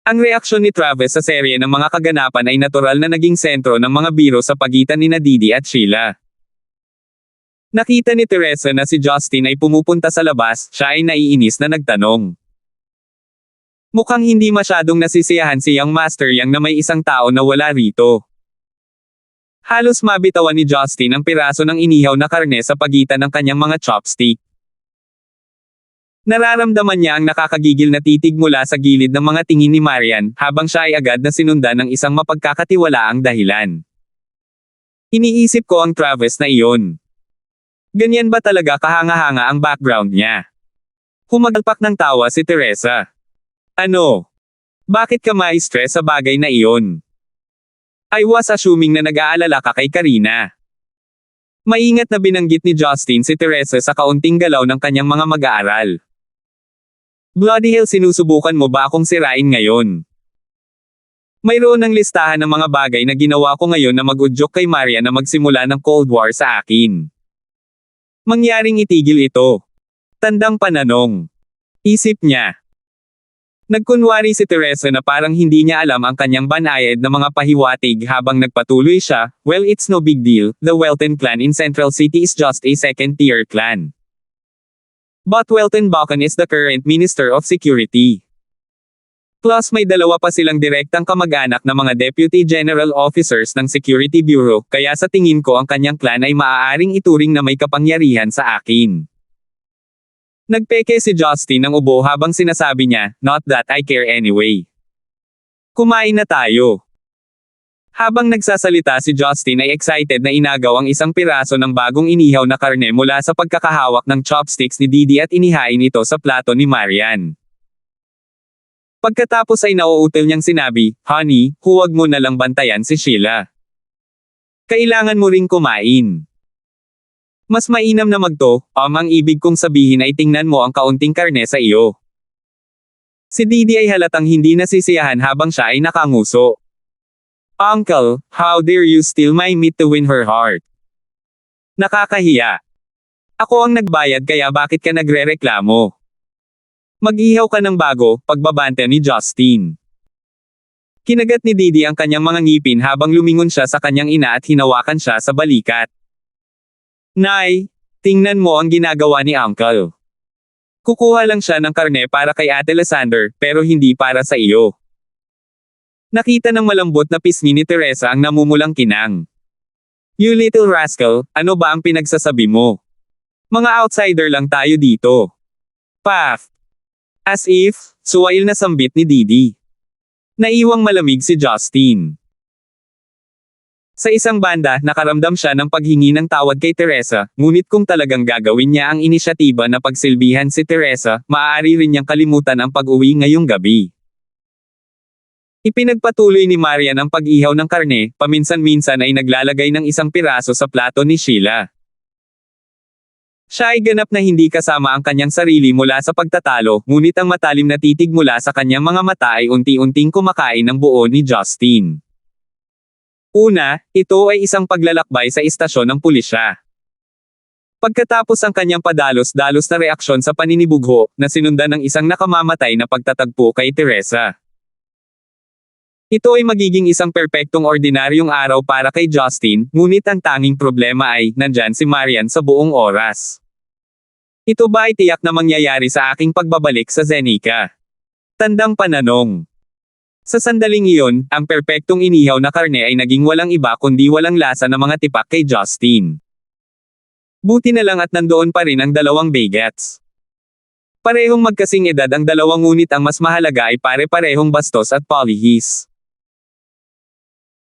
A: Ang reaksyon ni Travis sa serye ng mga kaganapan ay natural na naging sentro ng mga biro sa pagitan ni Didi at Sheila. Nakita ni Teresa na si Justin ay pumupunta sa labas, siya ay naiinis na nagtanong. Mukhang hindi masyadong nasisiyahan si Young Master Yang na may isang tao na wala rito. Halos mabitawan ni Justin ang piraso ng inihaw na karne sa pagitan ng kanyang mga chopstick. Nararamdaman niya ang nakakagigil na titig mula sa gilid ng mga tingin ni Marian, habang siya ay agad na sinundan ng isang mapagkakatiwalaang dahilan. Iniisip ko ang Travis na iyon. Ganyan ba talaga kahanga-hanga ang background niya? Humagalpak ng tawa si Teresa. Ano? Bakit ka ma-stress sa bagay na iyon? I was assuming na nag-aalala ka kay Karina. Maingat na binanggit ni Justin si Teresa sa kaunting galaw ng kanyang mga mag-aaral. Bloody hell, sinusubukan mo ba akong sirain ngayon? Mayroon ng listahan ng mga bagay na ginawa ko ngayon na mag-udyok kay Maria na magsimula ng Cold War sa akin. Mangyaring itigil ito. Tandang pananong. Isip niya. Nagkunwari si Teresa na parang hindi niya alam ang kanyang banayad na mga pahiwatig habang nagpatuloy siya, well, it's no big deal, the Welton clan in Central City is just a second-tier clan. But Welton Buchan is the current Minister of Security. Plus may dalawa pa silang direktang kamag-anak na mga Deputy General Officers ng Security Bureau, kaya sa tingin ko ang kanyang clan ay maaaring ituring na may kapangyarihan sa akin. Nagpeke si Justin ng ubo habang sinasabi niya, not that I care anyway. Kumain na tayo. Habang nagsasalita si Justin ay excited na inagaw ang isang piraso ng bagong inihaw na karne mula sa pagkakahawak ng chopsticks ni Didi at inihain ito sa plato ni Marian. Pagkatapos ay nauutil niyang sinabi, honey, huwag mo na lang bantayan si Sheila. Kailangan mo ring kumain. Mas mainam na ang ibig kong sabihin ay tingnan mo ang kaunting karne sa iyo. Si Didi ay halatang hindi nasisiyahan habang siya ay nakanguso. Uncle, how dare you steal my meat to win her heart? Nakakahiya. Ako ang nagbayad kaya bakit ka nagrereklamo? Mag-ihaw ka ng bago, pagbabante ni Justin. Kinagat ni Didi ang kanyang mga ngipin habang lumingon siya sa kanyang ina at hinawakan siya sa balikat. Nay, tingnan mo ang ginagawa ni Uncle. Kukuha lang siya ng karne para kay Ate Lysander, pero hindi para sa iyo. Nakita ng malambot na pisngi ni Teresa ang namumulang kinang. You little rascal, ano ba ang pinagsasabi mo? Mga outsider lang tayo dito. Paf! As if, suwail na sambit ni Didi. Naiwang malamig si Justin. Sa isang banda, nakaramdam siya ng paghingi ng tawad kay Teresa, ngunit kung talagang gagawin niya ang inisyatiba na pagsilbihan si Teresa, maaari rin niyang kalimutan ang pag-uwi ngayong gabi. Ipinagpatuloy ni Marian ang pag-ihaw ng karne, paminsan-minsan ay naglalagay ng isang piraso sa plato ni Sheila. Siya ay ganap na hindi kasama ang kanyang sarili mula sa pagtatalo, ngunit ang matalim na titig mula sa kanyang mga mata ay unti-unting kumakain ng buo ni Justin. Una, ito ay isang paglalakbay sa istasyon ng pulisya. Pagkatapos ang kanyang padalos-dalos na reaksyon sa paninibugho, na sinundan ng isang nakamamatay na pagtatagpo kay Teresa. Ito ay magiging isang perpektong ordinaryong araw para kay Justin, ngunit ang tanging problema ay, nandyan si Marian sa buong oras. Ito ba ay tiyak na mangyayari sa aking pagbabalik sa Zenica? Tandang pananong. Sa sandaling iyon, ang perpektong inihaw na karne ay naging walang iba kundi walang lasa na mga tipak kay Justin. Buti na lang at nandoon pa rin ang dalawang bagets. Parehong magkasing edad ang dalawang ngunit ang mas mahalaga ay pare-parehong bastos at polyhis.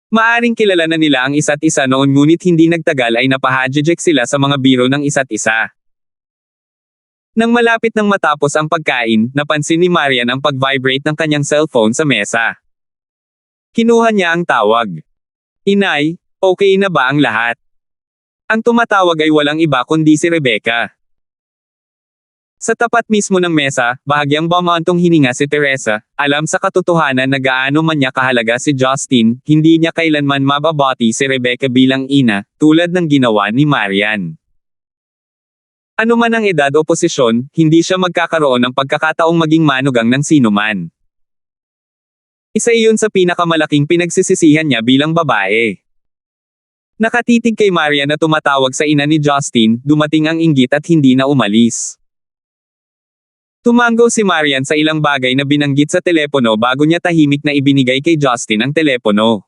A: Maaring kilala na nila ang isa't isa noon ngunit hindi nagtagal ay napahadjejek sila sa mga biro ng isa't isa. Nang malapit nang matapos ang pagkain, napansin ni Marian ang pag-vibrate ng kanyang cellphone sa mesa. Kinuha niya ang tawag. Inay, okay na ba ang lahat? Ang tumatawag ay walang iba kundi si Rebecca. Sa tapat mismo ng mesa, bahagyang bumantong hininga si Teresa, alam sa katotohanan na gaano man niya kahalaga si Justin, hindi niya kailanman mababati si Rebecca bilang ina, tulad ng ginawa ni Marian. Ano man ang edad o posisyon, hindi siya magkakaroon ng pagkakataong maging manugang ng sinuman. Isa iyon sa pinakamalaking pinagsisisihan niya bilang babae. Nakatitig kay Marian na tumatawag sa ina ni Justin, dumating ang inggit at hindi na umalis. Tumango si Marian sa ilang bagay na binanggit sa telepono bago niya tahimik na ibinigay kay Justin ang telepono.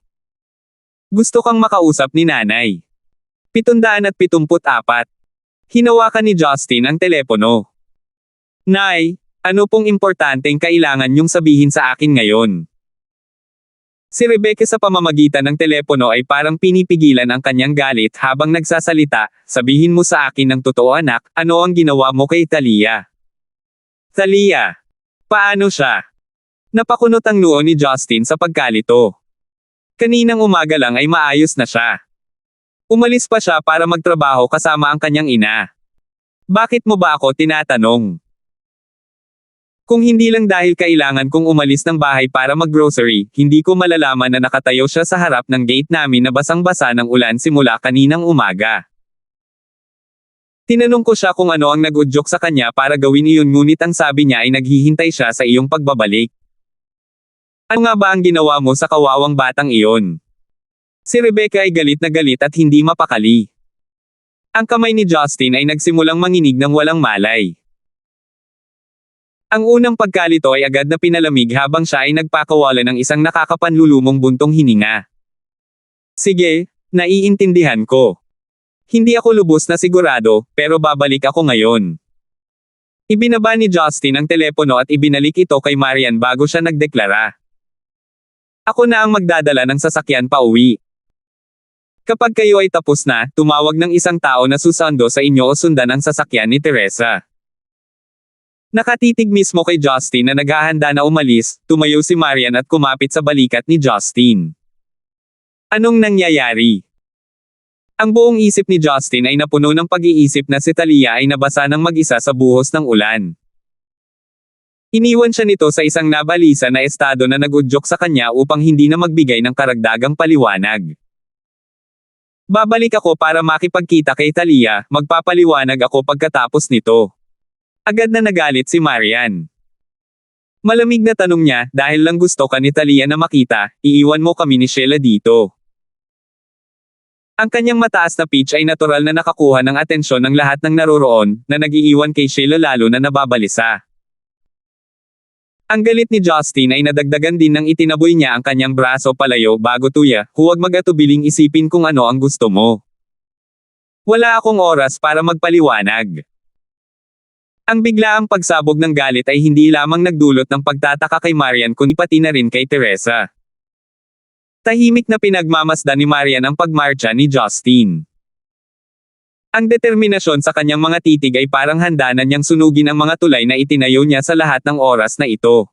A: Gusto kang makausap ni nanay. 774. Hinawakan ni Justin ang telepono. Nay, ano pong importanteng kailangan niyong sabihin sa akin ngayon? Si Rebecca sa pamamagitan ng telepono ay parang pinipigilan ang kanyang galit habang nagsasalita, sabihin mo sa akin ng totoo anak, ano ang ginawa mo kay Talia? Talia. Paano siya? Napakunot ang noo ni Justin sa pagkalito. Kaninang umaga lang ay maayos na siya. Umalis pa siya para magtrabaho kasama ang kanyang ina. Bakit mo ba ako tinatanong? Kung hindi lang dahil kailangan kong umalis ng bahay para mag-grocery, hindi ko malalaman na nakatayo siya sa harap ng gate namin na basang-basa ng ulan simula kaninang umaga. Tinanong ko siya kung ano ang nag-udyok sa kanya para gawin iyon ngunit ang sabi niya ay naghihintay siya sa iyong pagbabalik. Ano nga ba ang ginawa mo sa kawawang batang iyon? Si Rebecca ay galit na galit at hindi mapakali. Ang kamay ni Justin ay nagsimulang manginig ng walang malay. Ang unang pagkalito ay agad na pinalamig habang siya ay nagpakawala ng isang nakakapanlulumong buntong hininga. Sige, naiintindihan ko. Hindi ako lubos na sigurado, pero babalik ako ngayon. Ibinaba ni Justin ang telepono at ibinalik ito kay Marian bago siya nagdeklara. Ako na ang magdadala ng sasakyan pa uwi. Kapag kayo ay tapos na, tumawag ng isang tao na susando sa inyo o sundan ang sasakyan ni Teresa. Nakatitig mismo kay Justin na naghahanda na umalis, tumayo si Marian at kumapit sa balikat ni Justin. Anong nangyayari? Ang buong isip ni Justin ay napuno ng pag-iisip na si Talia ay nabasa ng mag-isa sa buhos ng ulan. Iniwan siya nito sa isang nabalisa na estado na nagudyok sa kanya upang hindi na magbigay ng karagdagang paliwanag. Babalik ako para makipagkita kay Talia, magpapaliwanag ako pagkatapos nito. Agad na nagalit si Marian. Malamig na tanong niya, dahil lang gusto ka ni Talia na makita, iiwan mo kami ni Sheila dito. Ang kanyang mataas na pitch ay natural na nakakuha ng atensyon ng lahat ng naroroon, na nag-iiwan kay Sheila lalo na nababalisa. Ang galit ni Justin ay nadagdagan din nang itinaboy niya ang kanyang braso palayo bago tuya, huwag mag-atubiling isipin kung ano ang gusto mo. Wala akong oras para magpaliwanag. Ang biglaang pagsabog ng galit ay hindi lamang nagdulot ng pagtataka kay Marian kundi pati na rin kay Teresa. Tahimik na pinagmamasdan ni Marian ang pagmarcha ni Justin. Ang determinasyon sa kanyang mga titig ay parang handa na niyang sunugin ang mga tulay na itinayo niya sa lahat ng oras na ito.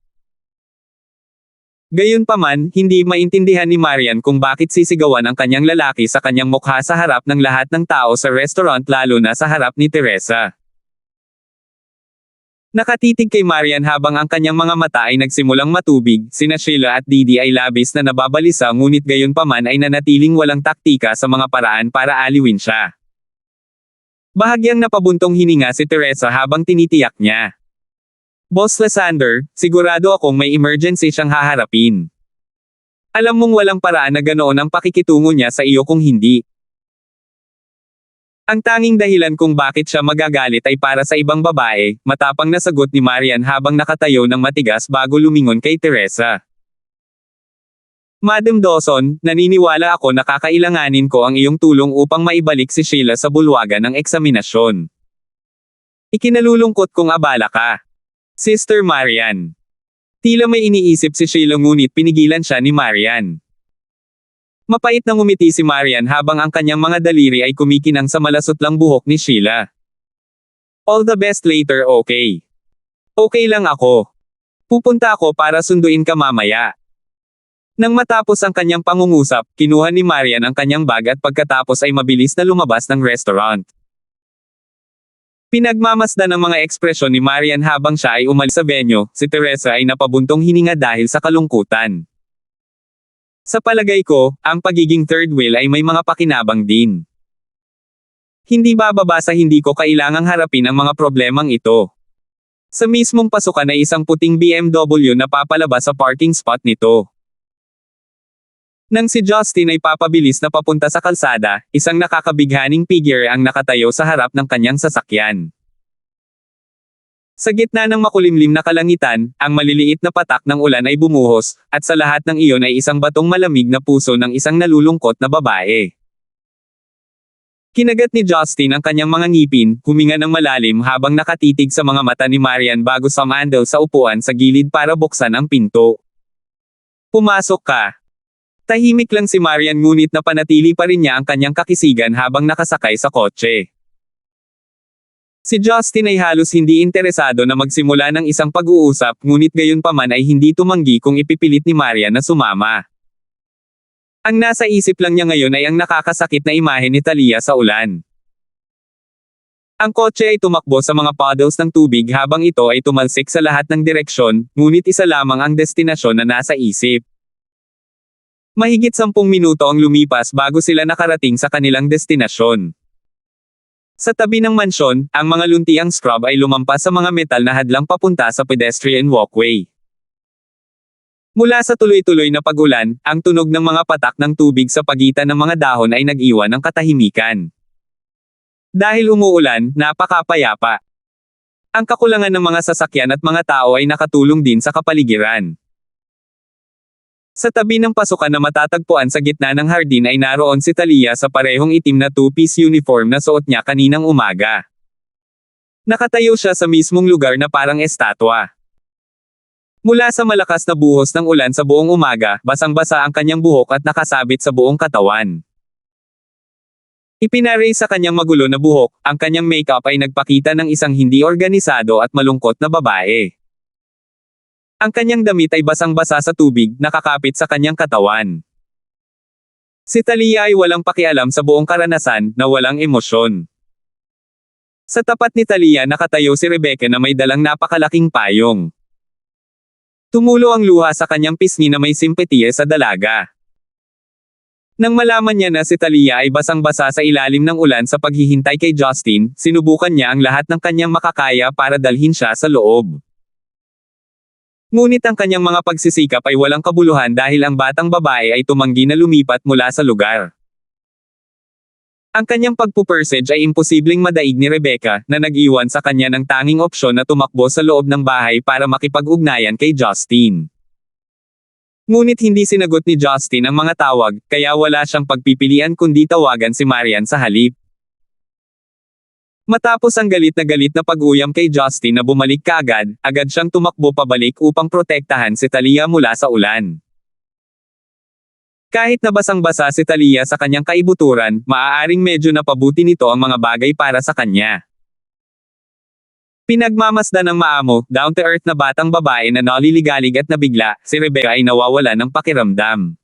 A: Gayunpaman, hindi maintindihan ni Marian kung bakit sisigawan ang kanyang lalaki sa kanyang mukha sa harap ng lahat ng tao sa restaurant lalo na sa harap ni Teresa. Nakatitig kay Marian habang ang kanyang mga mata ay nagsimulang matubig, sina Sheila at Didi ay labis na nababalisa ngunit gayunpaman ay nanatiling walang taktika sa mga paraan para aliwin siya. Bahagyang napabuntong hininga si Teresa habang tinitiyak niya. Boss Lysander, sigurado akong may emergency siyang haharapin. Alam mong walang paraan na ganoon ang pakikitungo niya sa iyo kung hindi. Ang tanging dahilan kung bakit siya magagalit ay para sa ibang babae, matapang na sagot ni Marian habang nakatayo ng matigas bago lumingon kay Teresa. Madam Dawson, naniniwala ako na kakailanganin ko ang iyong tulong upang maibalik si Sheila sa bulwagan ng eksaminasyon. Ikinalulungkot kong abala ka. Sister Marian. Tila may iniisip si Sheila ngunit pinigilan siya ni Marian. Mapait na ngumiti si Marian habang ang kanyang mga daliri ay kumikinang sa malasotlang buhok ni Sheila. All the best later, okay? Okay lang ako. Pupunta ako para sunduin ka mamaya. Nang matapos ang kanyang pangungusap, kinuha ni Marian ang kanyang bag at pagkatapos ay mabilis na lumabas ng restaurant. Pinagmamasdan ng mga ekspresyon ni Marian habang siya ay umalis sa venue, si Teresa ay napabuntong hininga dahil sa kalungkutan. Sa palagay ko, ang pagiging third wheel ay may mga pakinabang din. Hindi bababa sa hindi ko kailangang harapin ang mga problemang ito. Sa mismong pasukan ay isang puting BMW na papalabas sa parking spot nito. Nang si Justin ay papabilis na papunta sa kalsada, isang nakakabighaning figure ang nakatayo sa harap ng kanyang sasakyan. Sa gitna ng makulimlim na kalangitan, ang maliliit na patak ng ulan ay bumuhos, at sa lahat ng iyon ay isang batong malamig na puso ng isang nalulungkot na babae. Kinagat ni Justin ang kanyang mga ngipin, huminga ng malalim habang nakatitig sa mga mata ni Marian bago sumandal sa upuan sa gilid para buksan ang pinto. "Pumasok ka." Tahimik lang si Marian ngunit napanatili pa rin niya ang kanyang kakisigan habang nakasakay sa kotse. Si Justin ay halos hindi interesado na magsimula ng isang pag-uusap ngunit gayunpaman ay hindi tumanggi kung ipipilit ni Marian na sumama. Ang nasa isip lang niya ngayon ay ang nakakasakit na imahe ni Talia sa ulan. Ang kotse ay tumakbo sa mga puddles ng tubig habang ito ay tumalsik sa lahat ng direksyon, ngunit isa lamang ang destinasyon na nasa isip. Mahigit 10 minuto ang lumipas bago sila nakarating sa kanilang destinasyon. Sa tabi ng mansyon, ang mga luntiang scrub ay lumampas sa mga metal na hadlang papunta sa pedestrian walkway. Mula sa tuloy-tuloy na pag-ulan, ang tunog ng mga patak ng tubig sa pagitan ng mga dahon ay nag-iwan ng katahimikan. Dahil umuulan, napakapayapa. Ang kakulangan ng mga sasakyan at mga tao ay nakatulong din sa kapaligiran. Sa tabi ng pasukan na matatagpuan sa gitna ng hardin ay naroon si Talia sa parehong itim na two-piece uniform na suot niya kaninang umaga. Nakatayo siya sa mismong lugar na parang estatwa. Mula sa malakas na buhos ng ulan sa buong umaga, basang-basa ang kanyang buhok at nakasabit sa buong katawan. Ipinaray sa kanyang magulo na buhok, ang kanyang makeup ay nagpakita ng isang hindi organisado at malungkot na babae. Ang kanyang damit ay basang-basa sa tubig, nakakapit sa kanyang katawan. Si Talia ay walang pakialam sa buong karanasan, na walang emosyon. Sa tapat ni Talia nakatayo si Rebecca na may dalang napakalaking payong. Tumulo ang luha sa kanyang pisngi na may simpatiya sa dalaga. Nang malaman niya na si Talia ay basang-basa sa ilalim ng ulan sa paghihintay kay Justin, sinubukan niya ang lahat ng kanyang makakaya para dalhin siya sa loob. Ngunit ang kanyang mga pagsisikap ay walang kabuluhan dahil ang batang babae ay tumanggi na lumipat mula sa lugar. Ang kanyang pagpupursage ay imposibleng madaig ni Rebecca, na nag-iwan sa kanya ng tanging opsyon na tumakbo sa loob ng bahay para makipag-ugnayan kay Justin. Ngunit hindi sinagot ni Justin ang mga tawag, kaya wala siyang pagpipilian kundi tawagan si Marian sa halip. Matapos ang galit na pag-uyam kay Justin na bumalik kaagad, agad siyang tumakbo pabalik upang protektahan si Talia mula sa ulan. Kahit na basang-basa si Talia sa kanyang kaibuturan, maaaring medyo napabuti nito ang mga bagay para sa kanya. Pinagmamasdan ng maamo, down-to-earth na batang babae na naliligalig at nabigla, si Rebecca ay nawawala ng pakiramdam.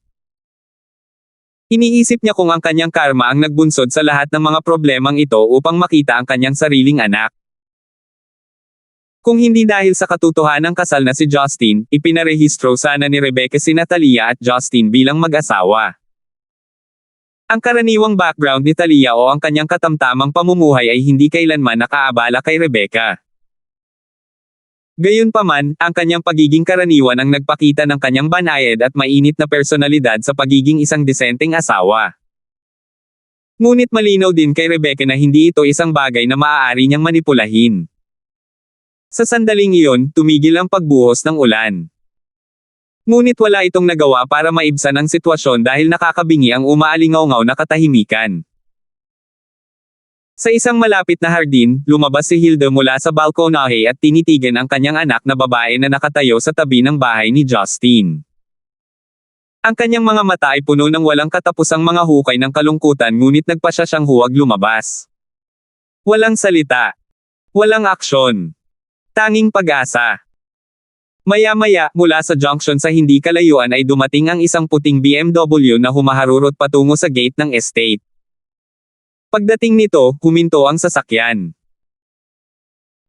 A: Iniisip niya kung ang kanyang karma ang nagbunsod sa lahat ng mga problemang ito upang makita ang kanyang sariling anak. Kung hindi dahil sa katotohanang kasal na si Justin, ipinarehistro sana ni Rebecca sina Talia at Justin bilang mag-asawa. Ang karaniwang background ni Talia o ang kanyang katamtamang pamumuhay ay hindi kailanman nakaabala kay Rebecca. Gayunpaman, ang kanyang pagiging karaniwan ang nagpakita ng kanyang banayad at mainit na personalidad sa pagiging isang disenteng asawa. Ngunit malinaw din kay Rebecca na hindi ito isang bagay na maaari niyang manipulahin. Sa sandaling iyon, tumigil ang pagbuhos ng ulan. Ngunit wala itong nagawa para maibsan ang sitwasyon dahil nakakabingi ang umaalingaw-ngaw na katahimikan. Sa isang malapit na hardin, lumabas si Hilda mula sa balkonahe at tinitigan ang kanyang anak na babae na nakatayo sa tabi ng bahay ni Justin. Ang kanyang mga mata ay puno ng walang katapusang mga hukay ng kalungkutan ngunit nagpasya siyang huwag lumabas. Walang salita. Walang aksyon. Tanging pag-asa. Maya-maya, mula sa junction sa hindi kalayuan ay dumating ang isang puting BMW na humaharurot patungo sa gate ng estate. Pagdating nito, huminto ang sasakyan.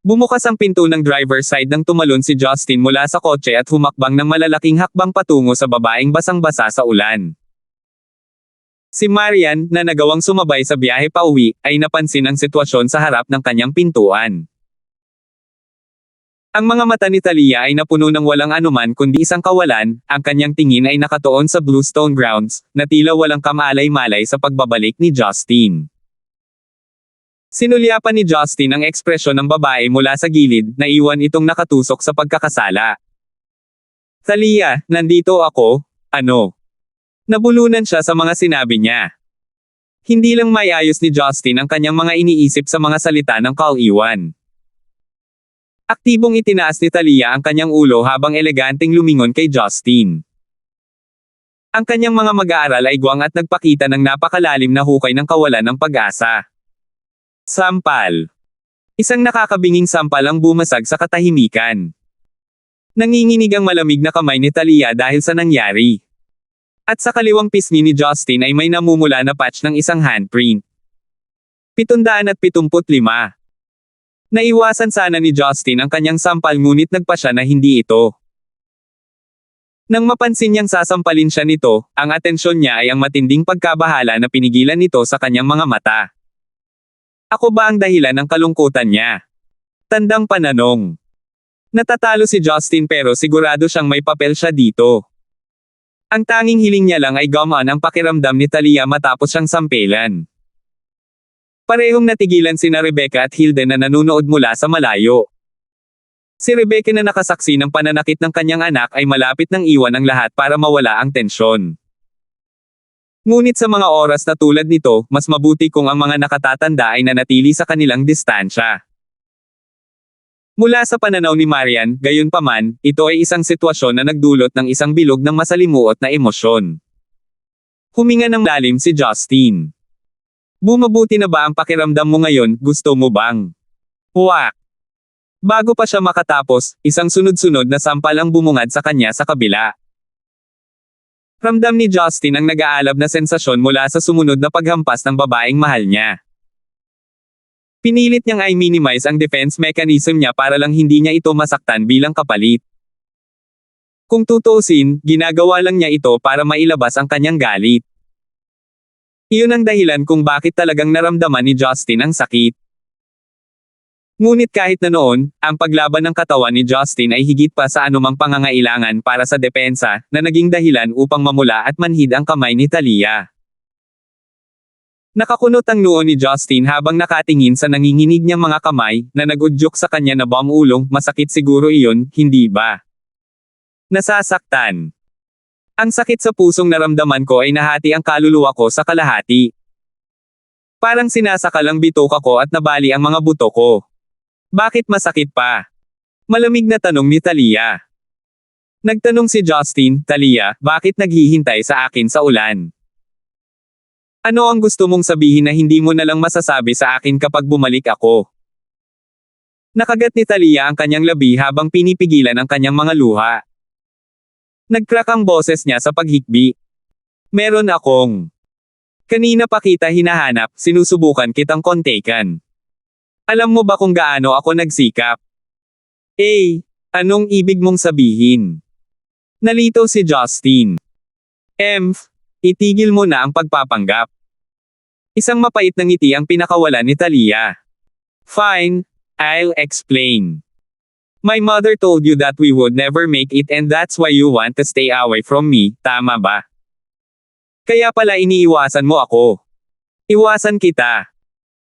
A: Bumukas ang pinto ng driver's side nang tumalon si Justin mula sa kotse at humakbang ng malalaking hakbang patungo sa babaeng basang-basa sa ulan. Si Marian, na nagawang sumabay sa biyahe pauwi, ay napansin ang sitwasyon sa harap ng kanyang pintuan. Ang mga mata ni Talia ay napuno ng walang anuman kundi isang kawalan, ang kanyang tingin ay nakatuon sa Bluestone Grounds, na tila walang kamalay-malay sa pagbabalik ni Justin. Sinulyapan ni Justin ang ekspresyon ng babae mula sa gilid, na iwan itong nakatusok sa pagkakasala. Talia, nandito ako, ano? Nabulunan siya sa mga sinabi niya. Hindi lang may ayos ni Justin ang kanyang mga iniisip sa mga salita ng Kal-Iwan. Aktibong itinaas ni Talia ang kanyang ulo habang eleganteng lumingon kay Justin. Ang kanyang mga mag-aaral ay guwang at nagpakita ng napakalalim na hukay ng kawalan ng pag-asa. Sampal. Isang nakakabinging sampal ang bumasag sa katahimikan. Nanginginig ang malamig na kamay ni Talia dahil sa nangyari. At sa kaliwang pisngi ni Justin ay may namumula na patch ng isang handprint. 775. Naiwasan sana ni Justin ang kanyang sampal ngunit nagpa siya na hindi ito. Nang mapansin niyang sasampalin siya nito, ang atensyon niya ay ang matinding pagkabahala na pinigilan nito sa kanyang mga mata. Ako ba ang dahilan ng kalungkutan niya? Tandang pananong. Natatalo si Justin pero sigurado siyang may papel siya dito. Ang tanging hiling niya lang ay gumaan ang pakiramdam ni Talia matapos siyang sampelan. Parehong natigilan sina Rebecca at Hilde na nanunood mula sa malayo. Si Rebecca na nakasaksi ng pananakit ng kanyang anak ay malapit nang iwan ang lahat para mawala ang tensyon. Ngunit sa mga oras na tulad nito, mas mabuti kung ang mga nakatatanda ay nanatili sa kanilang distansya. Mula sa pananaw ni Marian, gayunpaman, ito ay isang sitwasyon na nagdulot ng isang bilog ng masalimuot na emosyon. Huminga ng lalim si Justin. Bumabuti na ba ang pakiramdam mo ngayon, gusto mo bang? Wak! Bago pa siya makatapos, isang sunod-sunod na sampal ang bumungad sa kanya sa kabila. Ramdam ni Justin ang nag-aalab na sensasyon mula sa sumunod na paghampas ng babaeng mahal niya. Pinilit niyang i-minimize ang defense mechanism niya para lang hindi niya ito masaktan bilang kapalit. Kung tutuusin, ginagawa lang niya ito para mailabas ang kanyang galit. Iyon ang dahilan kung bakit talagang naramdaman ni Justin ang sakit. Ngunit kahit na noon, ang paglaban ng katawan ni Justin ay higit pa sa anumang pangangailangan para sa depensa, na naging dahilan upang mamula at manhid ang kamay ni Talia. Nakakunot ang noo ni Justin habang nakatingin sa nanginginig niyang mga kamay, na nag-udyok sa kanya na ulong, masakit siguro iyon, hindi ba? Nasasaktan. Ang sakit sa pusong naramdaman ko ay nahati ang kaluluwa ko sa kalahati. Parang sinasakal ang bituka ko at nabali ang mga buto ko. Bakit masakit pa? Malamig na tanong ni Talia. Nagtanong si Justin, Talia, bakit naghihintay sa akin sa ulan? Ano ang gusto mong sabihin na hindi mo na lang masasabi sa akin kapag bumalik ako? Nakagat ni Talia ang kanyang labi habang pinipigilan ang kanyang mga luha. Nag-crack ang boses niya sa paghikbi. Meron akong. Kanina pa kita hinahanap, sinusubukan kitang kontakan. Alam mo ba kung gaano ako nagsikap? Anong ibig mong sabihin? Nalito si Justin. Itigil mo na ang pagpapanggap. Isang mapait na ngiti ang pinakawalan ni Talia. Fine, I'll explain. My mother told you that we would never make it and that's why you want to stay away from me, tama ba? Kaya pala iniiwasan mo ako. Iwasan kita.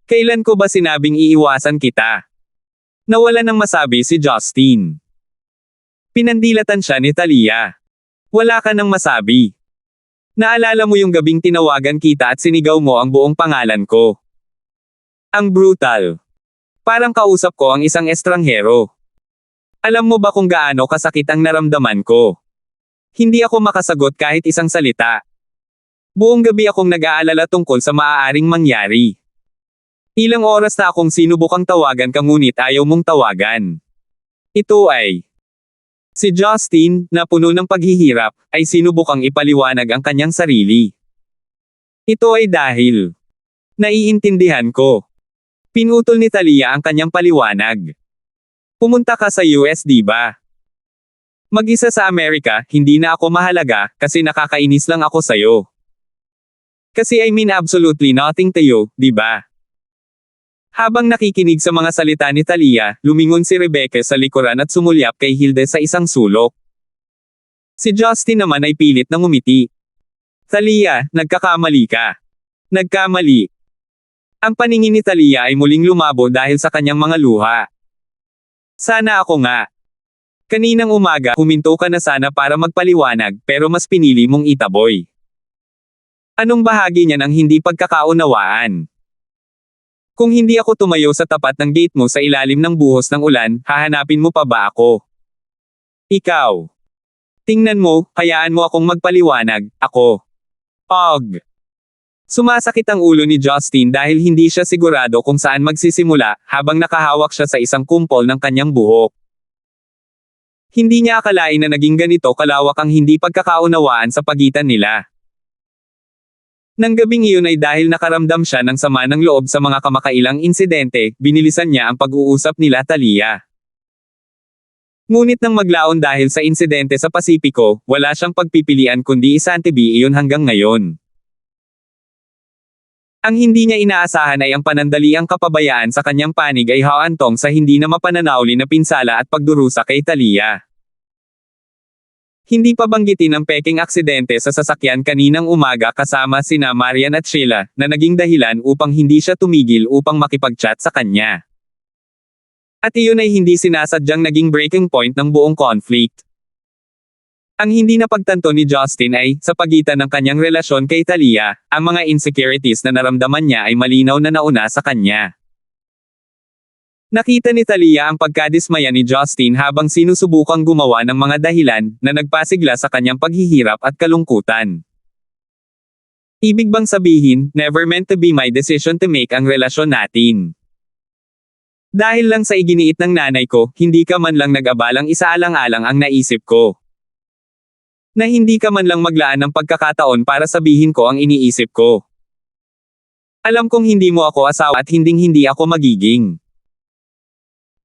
A: Kailan ko ba sinabing iiwasan kita? Nawala nang masabi si Justin. Pinandilatan siya ni Talia. Wala ka nang masabi. Naalala mo yung gabing tinawagan kita at sinigaw mo ang buong pangalan ko. Ang brutal. Parang kausap ko ang isang estranghero. Alam mo ba kung gaano kasakit ang naramdaman ko? Hindi ako makasagot kahit isang salita. Buong gabi akong nag-aalala tungkol sa maaaring mangyari. Ilang oras na akong sinubukang tawagan ka ngunit ayaw mong tawagan. Ito ay. Si Justin, na puno ng paghihirap, ay sinubukang ipaliwanag ang kanyang sarili. Ito ay dahil. Naiintindihan ko. Pinutol ni Talia ang kanyang paliwanag. Pumunta ka sa US, di ba? Mag-isa sa Amerika, hindi na ako mahalaga, kasi nakakainis lang ako sa'yo. Kasi I mean absolutely nothing to you, di ba? Habang nakikinig sa mga salita ni Talia, lumingon si Rebecca sa likuran at sumulyap kay Hilde sa isang sulok. Si Justin naman ay pilit na ngumiti. Talia, nagkakamali ka. Nagkamali. Ang paningin ni Talia ay muling lumabo dahil sa kanyang mga luha. Sana ako nga. Kaninang umaga, huminto ka na sana para magpaliwanag, pero mas pinili mong itaboy. Anong bahagi niya ng hindi pagkakaunawaan? Kung hindi ako tumayo sa tapat ng gate mo sa ilalim ng buhos ng ulan, hahanapin mo pa ba ako? Ikaw. Tingnan mo, hayaan mo akong magpaliwanag, ako. Og. Sumasakit ang ulo ni Justin dahil hindi siya sigurado kung saan magsisimula, habang nakahawak siya sa isang kumpol ng kanyang buhok. Hindi niya akalain na naging ganito kalawak ang hindi pagkakaunawaan sa pagitan nila. Nang gabing iyon ay dahil nakaramdam siya ng sama ng loob sa mga kamakailang insidente, binilisan niya ang pag-uusap nila Talia. Ngunit nang maglaon dahil sa insidente sa Pasipiko, wala siyang pagpipilian kundi isantabi iyon hanggang ngayon. Ang hindi niya inaasahan ay ang panandaliang kapabayaan sa kanyang panig ay haantong sa hindi na mapananauli na pinsala at pagdurusa kay Talia. Hindi pa banggitin ang peking aksidente sa sasakyan kaninang umaga kasama sina Marian at Sheila, na naging dahilan upang hindi siya tumigil upang makipag-chat sa kanya. At iyon ay hindi sinasadyang naging breaking point ng buong conflict. Ang hindi napagtanto ni Justin ay, sa pagitan ng kanyang relasyon kay Talia, ang mga insecurities na naramdaman niya ay malinaw na nauna sa kanya. Nakita ni Talia ang pagkadismaya ni Justin habang sinusubukang gumawa ng mga dahilan na nagpasigla sa kanyang paghihirap at kalungkutan. Ibig bang sabihin, never meant to be my decision to make ang relasyon natin? Dahil lang sa iginiit ng nanay ko, hindi ka man lang nag-abalang isaalang-alang ang naisip ko. Na hindi ka man lang maglaan ng pagkakataon para sabihin ko ang iniisip ko. Alam kong hindi mo ako asawa at hinding-hindi ako magiging.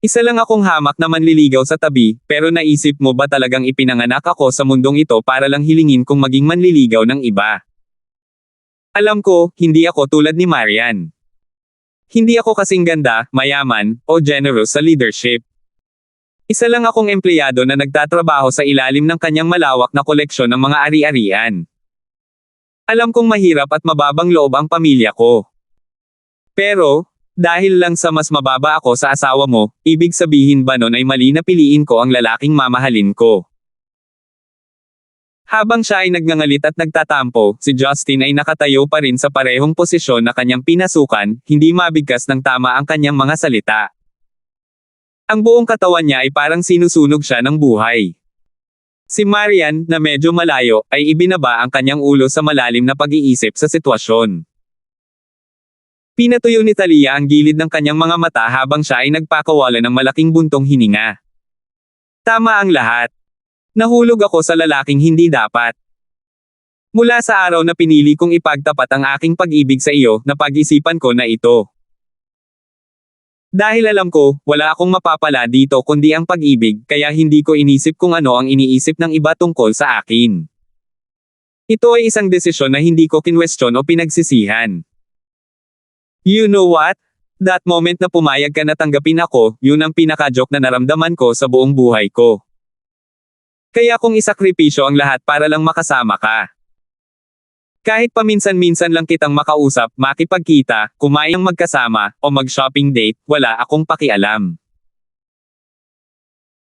A: Isa lang akong hamak na manliligaw sa tabi, pero naisip mo ba talagang ipinanganak ako sa mundong ito para lang hilingin kong maging manliligaw ng iba? Alam ko, hindi ako tulad ni Marian. Hindi ako kasing ganda, mayaman, o generous sa leadership. Isa lang akong empleyado na nagtatrabaho sa ilalim ng kanyang malawak na koleksyon ng mga ari-arian. Alam kong mahirap at mababang loob ang pamilya ko. Pero, dahil lang sa mas mababa ako sa asawa mo, ibig sabihin ba nun ay mali na piliin ko ang lalaking mamahalin ko? Habang siya ay nagngangalit at nagtatampo, si Justin ay nakatayo pa rin sa parehong posisyon na kanyang pinasukan, hindi mabigkas ng tama ang kanyang mga salita. Ang buong katawan niya ay parang sinusunog siya ng buhay. Si Marian, na medyo malayo, ay ibinaba ang kanyang ulo sa malalim na pag-iisip sa sitwasyon. Pinatuyo ni Talia ang gilid ng kanyang mga mata habang siya ay nagpakawala ng malaking buntong hininga. Tama ang lahat. Nahulog ako sa lalaking hindi dapat. Mula sa araw na pinili kong ipagtapat ang aking pag-ibig sa iyo, napag-isipan ko na ito. Dahil alam ko, wala akong mapapala dito kundi ang pag-ibig, kaya hindi ko inisip kung ano ang iniisip ng iba tungkol sa akin. Ito ay isang desisyon na hindi ko kinwestiyon o pinagsisihan. You know what? That moment na pumayag ka na tanggapin ako, yun ang pinaka-joke na naramdaman ko sa buong buhay ko. Kaya kung isakripisyo ang lahat para lang makasama ka. Kahit paminsan-minsan lang kitang makausap, makipagkita, kumain ng magkasama, o mag-shopping date, wala akong pakialam.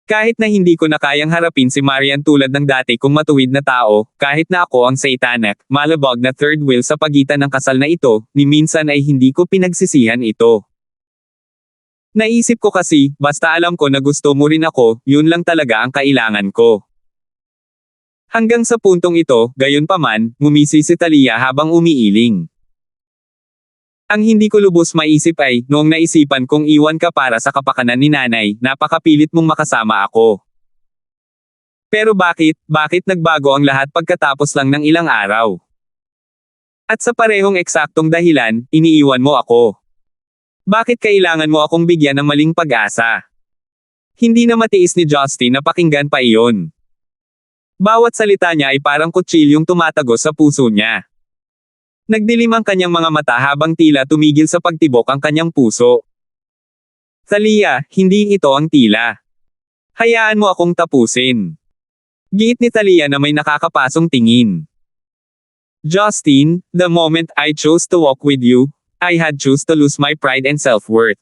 A: Kahit na hindi ko na kayang harapin si Marian tulad ng dati kong matuwid na tao, kahit na ako ang satanic, malabog na third wheel sa pagitan ng kasal na ito, ni minsan ay hindi ko pinagsisihan ito. Naisip ko kasi, basta alam ko na gusto mo rin ako, yun lang talaga ang kailangan ko. Hanggang sa puntong ito, gayunpaman, ngumisi si Talia habang umiiling. Ang hindi ko lubos maisip ay, noong naisipan kong iwan ka para sa kapakanan ni nanay, napakapilit mong makasama ako. Pero bakit nagbago ang lahat pagkatapos lang ng ilang araw? At sa parehong eksaktong dahilan, iniiwan mo ako. Bakit kailangan mo akong bigyan ng maling pag-asa? Hindi na matiis ni Justin na pakinggan pa iyon. Bawat salita niya ay parang kutsilyong tumatagos sa puso niya. Nagdilim ang kanyang mga mata habang tila tumigil sa pagtibok ang kanyang puso. Thalia, hindi ito ang tila. Hayaan mo akong tapusin. Giit ni Thalia na may nakakapasong tingin. Justin, the moment I chose to walk with you, I had choose to lose my pride and self-worth.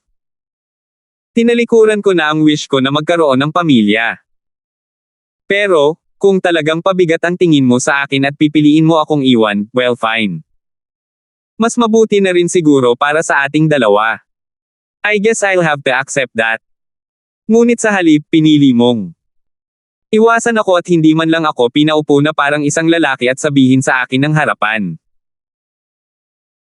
A: Tinalikuran ko na ang wish ko na magkaroon ng pamilya. Pero, kung talagang pabigat ang tingin mo sa akin at pipiliin mo akong iwan, well fine. Mas mabuti na rin siguro para sa ating dalawa. I guess I'll have to accept that. Ngunit sa halip, pinili mong iwasan ako at hindi man lang ako pinaupo na parang isang lalaki at sabihin sa akin ng harapan.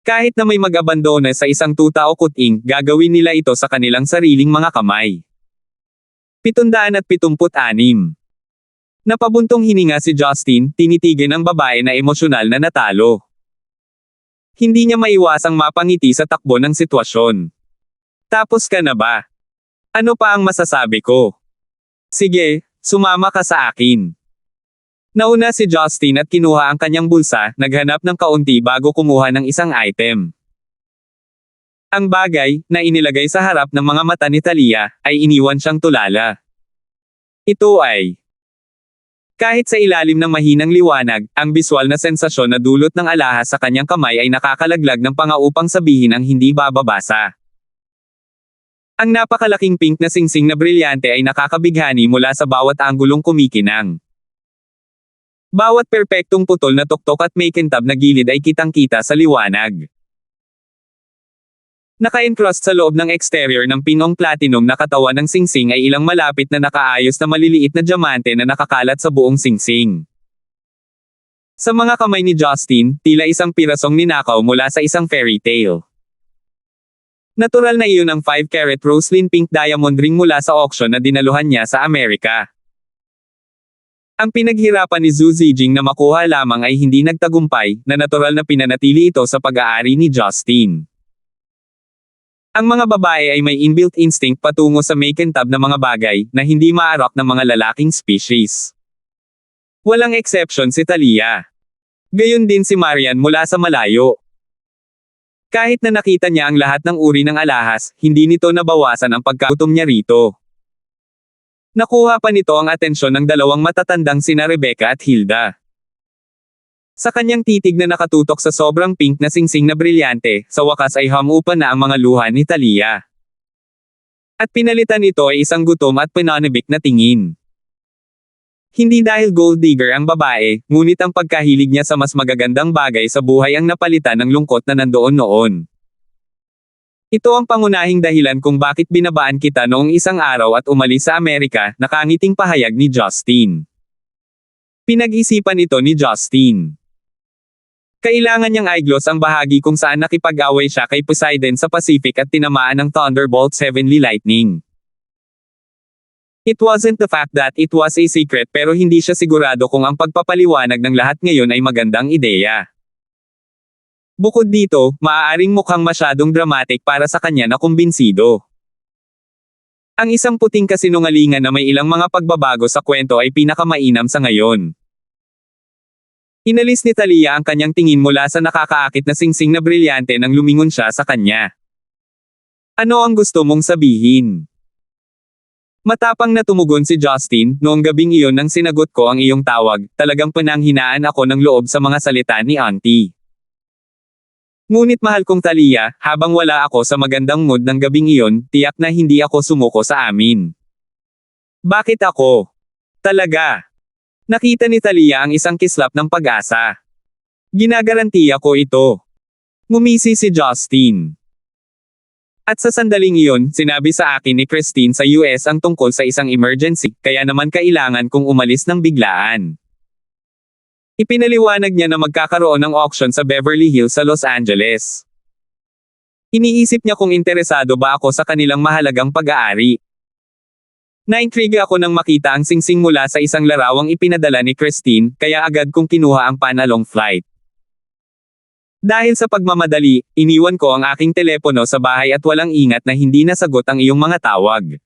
A: Kahit na may mag-abandona sa isang tuta o kuting, gagawin nila ito sa kanilang sariling mga kamay. 776. Napabuntong hininga si Justin, tinitigan ng babae na emosyonal na natalo. Hindi niya maiwasang mapangiti sa takbo ng sitwasyon. Tapos ka na ba? Ano pa ang masasabi ko? Sige, sumama ka sa akin. Nauna si Justin at kinuha ang kanyang bulsa, naghanap ng kaunti bago kumuha ng isang item. Ang bagay, na inilagay sa harap ng mga mata ni Thalia, ay iniwan siyang tulala. Ito ay kahit sa ilalim ng mahinang liwanag, ang biswal na sensasyon na dulot ng alahas sa kanyang kamay ay nakakalaglag ng pangaupang sabihin ang hindi bababasa. Ang napakalaking pink na singsing na brilyante ay nakakabighani mula sa bawat anggulong kumikinang. Bawat perpektong putol na tuktok at may kintab na gilid ay kitang-kita sa liwanag. Naka-encrust sa loob ng exterior ng pinong platinum na katawan ng singsing ay ilang malapit na nakaayos na maliliit na diamante na nakakalat sa buong singsing. Sa mga kamay ni Justin, tila isang pirasong ninakaw mula sa isang fairy tale. Natural na iyon ang 5-carat roselyn pink diamond ring mula sa auction na dinaluhan niya sa Amerika. Ang pinaghirapan ni Zhu Zijing na makuha lamang ay hindi nagtagumpay, na natural na pinanatili ito sa pag-aari ni Justin. Ang mga babae ay may inbuilt instinct patungo sa makintab na mga bagay, na hindi maarok ng mga lalaking species. Walang exception si Thalia. Gayon din si Marian mula sa malayo. Kahit na nakita niya ang lahat ng uri ng alahas, hindi nito nabawasan ang pagkagutom niya rito. Nakuha pa nito ang atensyon ng dalawang matatandang sina Rebecca at Hilda. Sa kanyang titig na nakatutok sa sobrang pink na singsing na brilyante, sa wakas ay humupan na ang mga luha ni Thalia. At pinalitan ito ay isang gutom at pinanibik na tingin. Hindi dahil gold digger ang babae, ngunit ang pagkahilig niya sa mas magagandang bagay sa buhay ang napalitan ng lungkot na nandoon noon. Ito ang pangunahing dahilan kung bakit binabaan kita noong isang araw at umalis sa Amerika, nakangiting pahayag ni Justin. Pinag-isipan ito ni Justin. Kailangan niyang eyegloss ang bahagi kung saan nakipag-away siya kay Poseidon sa Pacific at tinamaan ng Thunderbolt's heavenly lightning. It wasn't the fact that it was a secret pero hindi siya sigurado kung ang pagpapaliwanag ng lahat ngayon ay magandang ideya. Bukod dito, maaaring mukhang masyadong dramatic para sa kanya na kumbinsido. Ang isang puting kasinungalingan na may ilang mga pagbabago sa kwento ay pinakamainam sa ngayon. Inalis ni Thalia ang kanyang tingin mula sa nakakaakit na singsing na brilyante nang lumingon siya sa kanya. Ano ang gusto mong sabihin? Matapang na tumugon si Justin, noong gabing iyon nang sinagot ko ang iyong tawag, talagang pinanghinaan ako ng loob sa mga salita ni Auntie. Ngunit mahal kong Thalia, habang wala ako sa magandang mood ng gabing iyon, tiyak na hindi ako sumuko sa amin. Bakit ako? Talaga? Nakita ni Thalia ang isang kislap ng pag-asa. Ginagarantiya ko ito. Ngumisi si Justin. At sa sandaling iyon, sinabi sa akin ni Christine sa US ang tungkol sa isang emergency, kaya naman kailangan kong umalis ng biglaan. Ipinaliwanag niya na magkakaroon ng auction sa Beverly Hills sa Los Angeles. Iniisip niya kung interesado ba ako sa kanilang mahalagang pag-aari. Naintriga ako nang makita ang singsing mula sa isang larawang ipinadala ni Christine, kaya agad kong kinuha ang panalong flight. Dahil sa pagmamadali, iniwan ko ang aking telepono sa bahay at walang ingat na hindi nasagot ang iyong mga tawag.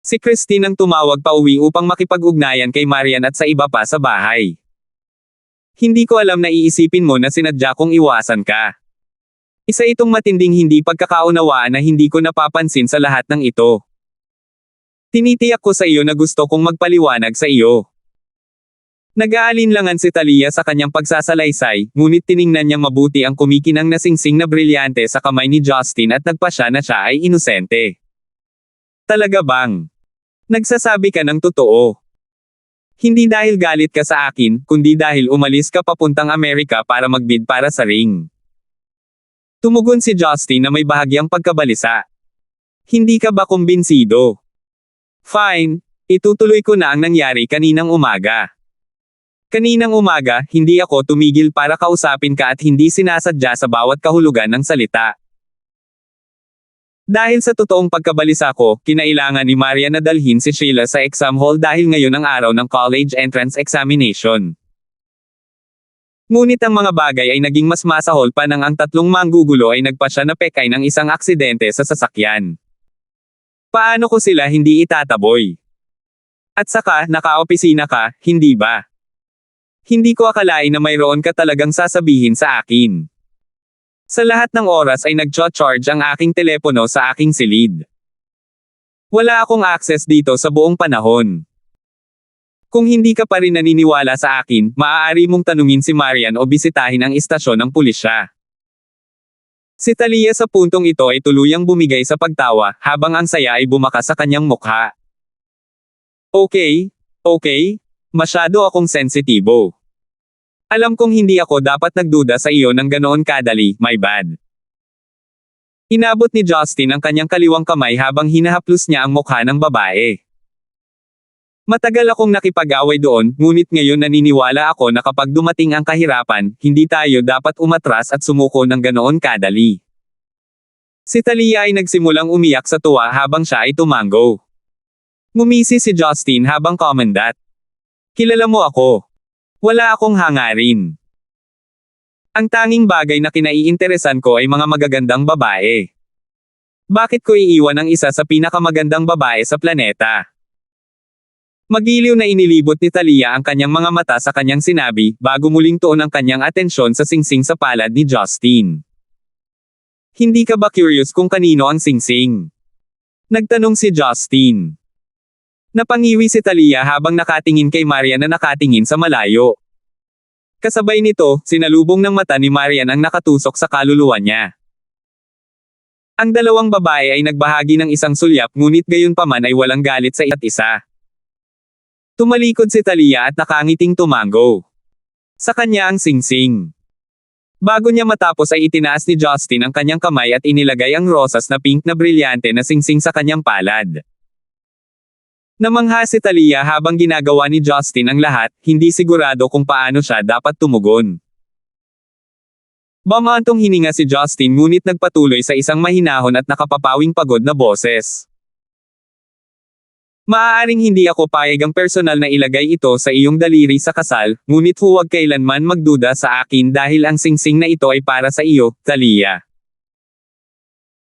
A: Si Christine ang tumawag pauwi upang makipag-ugnayan kay Marian at sa iba pa sa bahay. Hindi ko alam na iisipin mo na sinadya kong iwasan ka. Isa itong matinding hindi pagkakaunawaan na hindi ko napapansin sa lahat ng ito. Tinitiyak ko sa iyo na gusto kong magpaliwanag sa iyo. Nag-aalinlangan si Talia sa kanyang pagsasalaysay, ngunit tiningnan niyang mabuti ang kumikinang na singsing na brilyante sa kamay ni Justin at nagpasya na siya ay inosente. Talaga bang? Nagsasabi ka ng totoo. Hindi dahil galit ka sa akin, kundi dahil umalis ka papuntang Amerika para magbid para sa ring. Tumugon si Justin na may bahagyang pagkabalisa. Hindi ka ba kumbinsido? Fine, itutuloy ko na ang nangyari kaninang umaga. Kaninang umaga, hindi ako tumigil para kausapin ka at hindi sinasadya sa bawat kahulugan ng salita. Dahil sa totoong pagkabalisa ko, kinailangan ni Maria na dalhin si Sheila sa exam hall dahil ngayon ang araw ng college entrance examination. Ngunit ang mga bagay ay naging mas masahol pa nang ang tatlong manggugulo ay nagpasya na pekay ng isang aksidente sa sasakyan. Paano ko sila hindi itataboy? At saka, naka-opisina ka, hindi ba? Hindi ko akalain na mayroon ka talagang sasabihin sa akin. Sa lahat ng oras ay nag-charge ang aking telepono sa aking silid. Wala akong access dito sa buong panahon. Kung hindi ka pa rin naniniwala sa akin, maaari mong tanungin si Marian o bisitahin ang istasyon ng pulisya. Si Talia sa puntong ito ay tuluyang bumigay sa pagtawa, habang ang saya ay bumakas sa kanyang mukha. Okay, masyado akong sensitibo. Alam kong hindi ako dapat nagduda sa iyo ng ganoon kadali, my bad. Inabot ni Justin ang kanyang kaliwang kamay habang hinahaplos niya ang mukha ng babae. Matagal akong nakipag-away doon, ngunit ngayon naniniwala ako na kapag dumating ang kahirapan, hindi tayo dapat umatras at sumuko ng ganoon kadali. Si Talia ay nagsimulang umiyak sa tuwa habang siya ay tumango. Ngumisi si Justin habang komendat. Kilala mo ako. Wala akong hangarin. Ang tanging bagay na kinaiinteresan ko ay mga magagandang babae. Bakit ko iiwan ang isa sa pinakamagandang babae sa planeta? Magiliw na inilibot ni Talia ang kanyang mga mata sa kanyang sinabi, bago muling tuon ang kanyang atensyon sa singsing sa palad ni Justin. Hindi ka ba curious kung kanino ang singsing? Nagtanong si Justin. Napangiwi si Talia habang nakatingin kay Marian na nakatingin sa malayo. Kasabay nito, sinalubong ng mata ni Marian ang nakatusok sa kaluluwa niya. Ang dalawang babae ay nagbahagi ng isang sulyap ngunit gayunpaman ay walang galit sa isa't isa. Tumalikod si Talia at nakangiting tumango. Sa kanya ang singsing. Bago niya matapos ay itinaas ni Justin ang kanyang kamay at inilagay ang rosas na pink na brilyante na singsing sa kanyang palad. Namangha si Talia habang ginagawa ni Justin ang lahat, hindi sigurado kung paano siya dapat tumugon. Bumantong hininga si Justin ngunit nagpatuloy sa isang mahinahon at nakapapawing pagod na boses. Maaaring hindi ako payagang personal na ilagay ito sa iyong daliri sa kasal, ngunit huwag kailanman magduda sa akin dahil ang singsing na ito ay para sa iyo, Talia.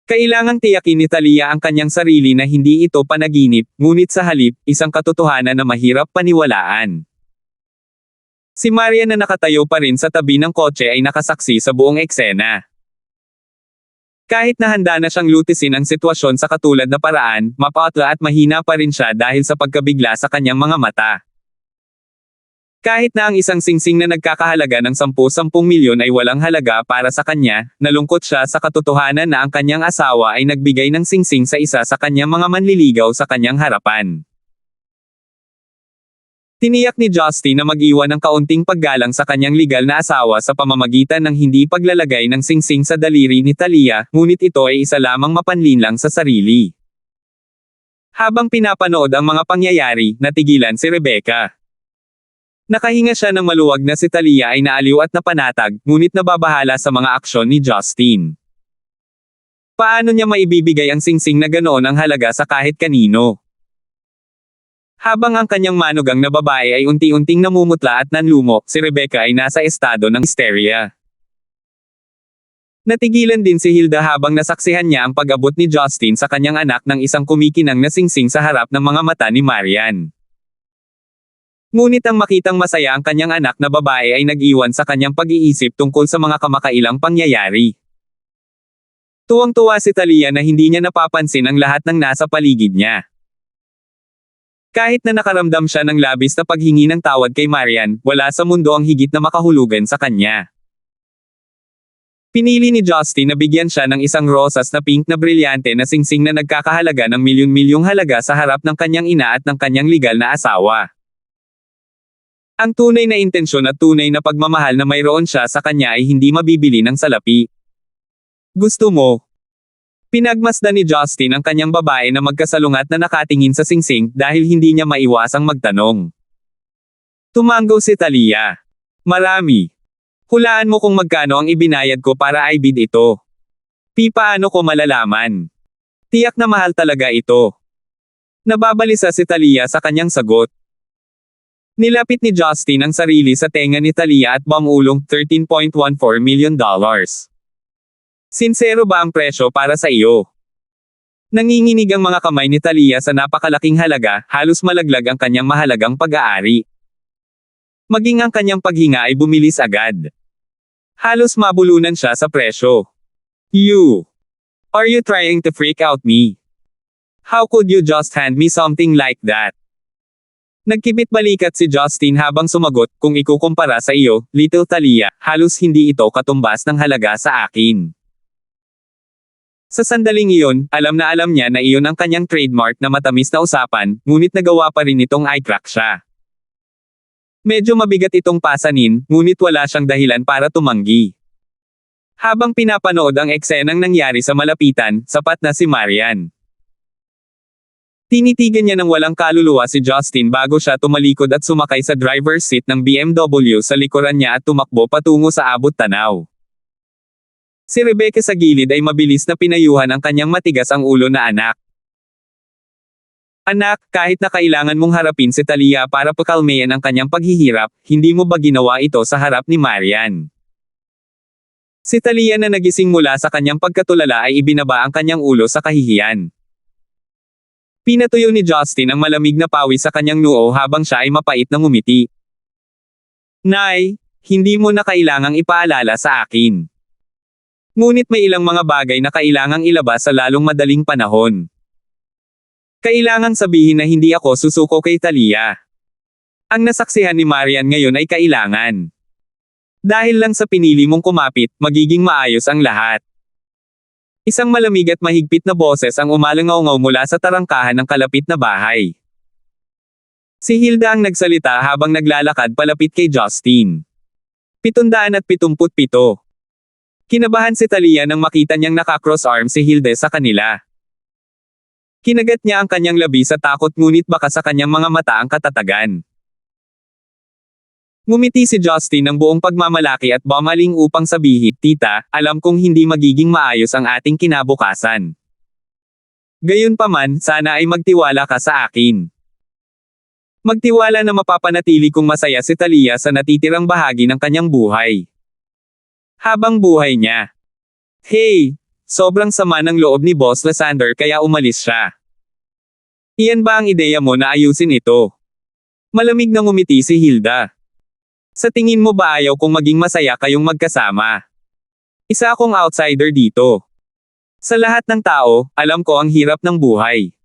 A: Kailangang tiyakin ni Talia ang kanyang sarili na hindi ito panaginip, ngunit sa halip, isang katotohanan na mahirap paniwalaan. Si Maria na nakatayo pa rin sa tabi ng kotse ay nakasaksi sa buong eksena. Kahit na handa na siyang lutisin ang sitwasyon sa katulad na paraan, mapatla at mahina pa rin siya dahil sa pagkabigla sa kanyang mga mata. Kahit na ang isang singsing na nagkakahalaga ng 10 milyon ay walang halaga para sa kanya, nalungkot siya sa katotohanan na ang kanyang asawa ay nagbigay ng singsing sa isa sa kanyang mga manliligaw sa kanyang harapan. Tiniyak ni Justin na mag-iwan ng kaunting paggalang sa kanyang legal na asawa sa pamamagitan ng hindi paglalagay ng singsing sa daliri ni Talia, ngunit ito ay isa lamang mapanlinlang sa sarili. Habang pinapanood ang mga pangyayari, natigilan si Rebecca. Nakahinga siya ng maluwag na si Talia ay naaliw at napanatag, ngunit nababahala sa mga aksyon ni Justin. Paano niya maibibigay ang singsing na ganoon ang halaga sa kahit kanino? Habang ang kanyang manugang na babae ay unti-unting namumutla at nanlumo, si Rebecca ay nasa estado ng hysteria. Natigilan din si Hilda habang nasaksihan niya ang pag-abot ni Justin sa kanyang anak ng isang kumikinang na singsing sa harap ng mga mata ni Marian. Ngunit ang makitang masaya ang kanyang anak na babae ay nag-iwan sa kanyang pag-iisip tungkol sa mga kamakailang pangyayari. Tuwang-tuwa si Talia na hindi niya napapansin ang lahat ng nasa paligid niya. Kahit na nakaramdam siya ng labis na paghingi ng tawad kay Marian, wala sa mundo ang higit na makahulugan sa kanya. Pinili ni Justin na bigyan siya ng isang rosas na pink na brilyante na singsing na nagkakahalaga ng milyon-milyong halaga sa harap ng kanyang ina at ng kanyang legal na asawa. Ang tunay na intensyon at tunay na pagmamahal na mayroon siya sa kanya ay hindi mabibili ng salapi. Gusto mo? Pinagmasdan ni Justin ang kanyang babae na magkasalungat na nakatingin sa singsing dahil hindi niya maiwasang magtanong. Tumanggo si Talia. Marami. Hulaan mo kung magkano ang ibinayad ko para i-bid ito. Paano ko malalaman? Tiyak na mahal talaga ito. Nababalisa si Talia sa kanyang sagot. Nilapit ni Justin ang sarili sa tenga ni Talia at bumulong $13.14 million. Sinsero ba ang presyo para sa iyo? Nanginginig ang mga kamay ni Talia sa napakalaking halaga, halos malaglag ang kanyang mahalagang pag-aari. Maging ang kanyang paghinga ay bumilis agad. Halos mabulunan siya sa presyo. Are you trying to freak out me? How could you just hand me something like that? Nagkibit balikat si Justin habang sumagot, kung ikukumpara sa iyo, Little Talia, halos hindi ito katumbas ng halaga sa akin. Sa sandaling iyon, alam niya na iyon ang kanyang trademark na matamis na usapan, ngunit nagawa pa rin itong i-crack siya. Medyo mabigat itong pasanin, ngunit wala siyang dahilan para tumanggi. Habang pinapanood ang eksenang nangyari sa malapitan, sapat na si Marian. Tinitigan niya ng walang kaluluwa si Justin bago siya tumalikod at sumakay sa driver's seat ng BMW sa likuran niya at tumakbo patungo sa abot tanaw. Si Rebecca sa gilid ay mabilis na pinayuhan ang kanyang matigas ang ulo na anak. Anak, kahit na kailangan mong harapin si Talia para pakalmayan ang kanyang paghihirap, hindi mo ba ginawa ito sa harap ni Marian? Si Talia na nagising mula sa kanyang pagkatulala ay ibinaba ang kanyang ulo sa kahihiyan. Pinatuyo ni Justin ang malamig na pawis sa kanyang noo habang siya ay mapait na ngumiti. Nay, hindi mo na kailangang ipaalala sa akin. Ngunit may ilang mga bagay na kailangang ilabas sa lalong madaling panahon. Kailangang sabihin na hindi ako susuko kay Talia. Ang nasaksihan ni Marian ngayon ay kailangan. Dahil lang sa pinili mong kumapit, magiging maayos ang lahat. Isang malamig at mahigpit na boses ang umalangaw-ngaw mula sa tarangkahan ng kalapit na bahay. Si Hilda ang nagsalita habang naglalakad palapit kay Justin. 777. Kinabahan si Talia nang makita niyang naka-cross arm si Hilda sa kanila. Kinagat niya ang kanyang labi sa takot ngunit baka sa kanyang mga mata ang katatagan. Ngumiti si Justin ng buong pagmamalaki at bumaling upang sabihin, Tita, alam kong hindi magiging maayos ang ating kinabukasan. Gayunpaman, sana ay magtiwala ka sa akin. Magtiwala na mapapanatili kong masaya si Talia sa natitirang bahagi ng kanyang buhay. Habang buhay niya. Hey! Sobrang sama ng loob ni Boss Lysander kaya umalis siya. Iyan ba ang ideya mo na ayusin ito? Malamig na ngumiti si Hilda. Sa tingin mo ba ayaw kong maging masaya kayong magkasama? Isa akong outsider dito. Sa lahat ng tao, alam ko ang hirap ng buhay.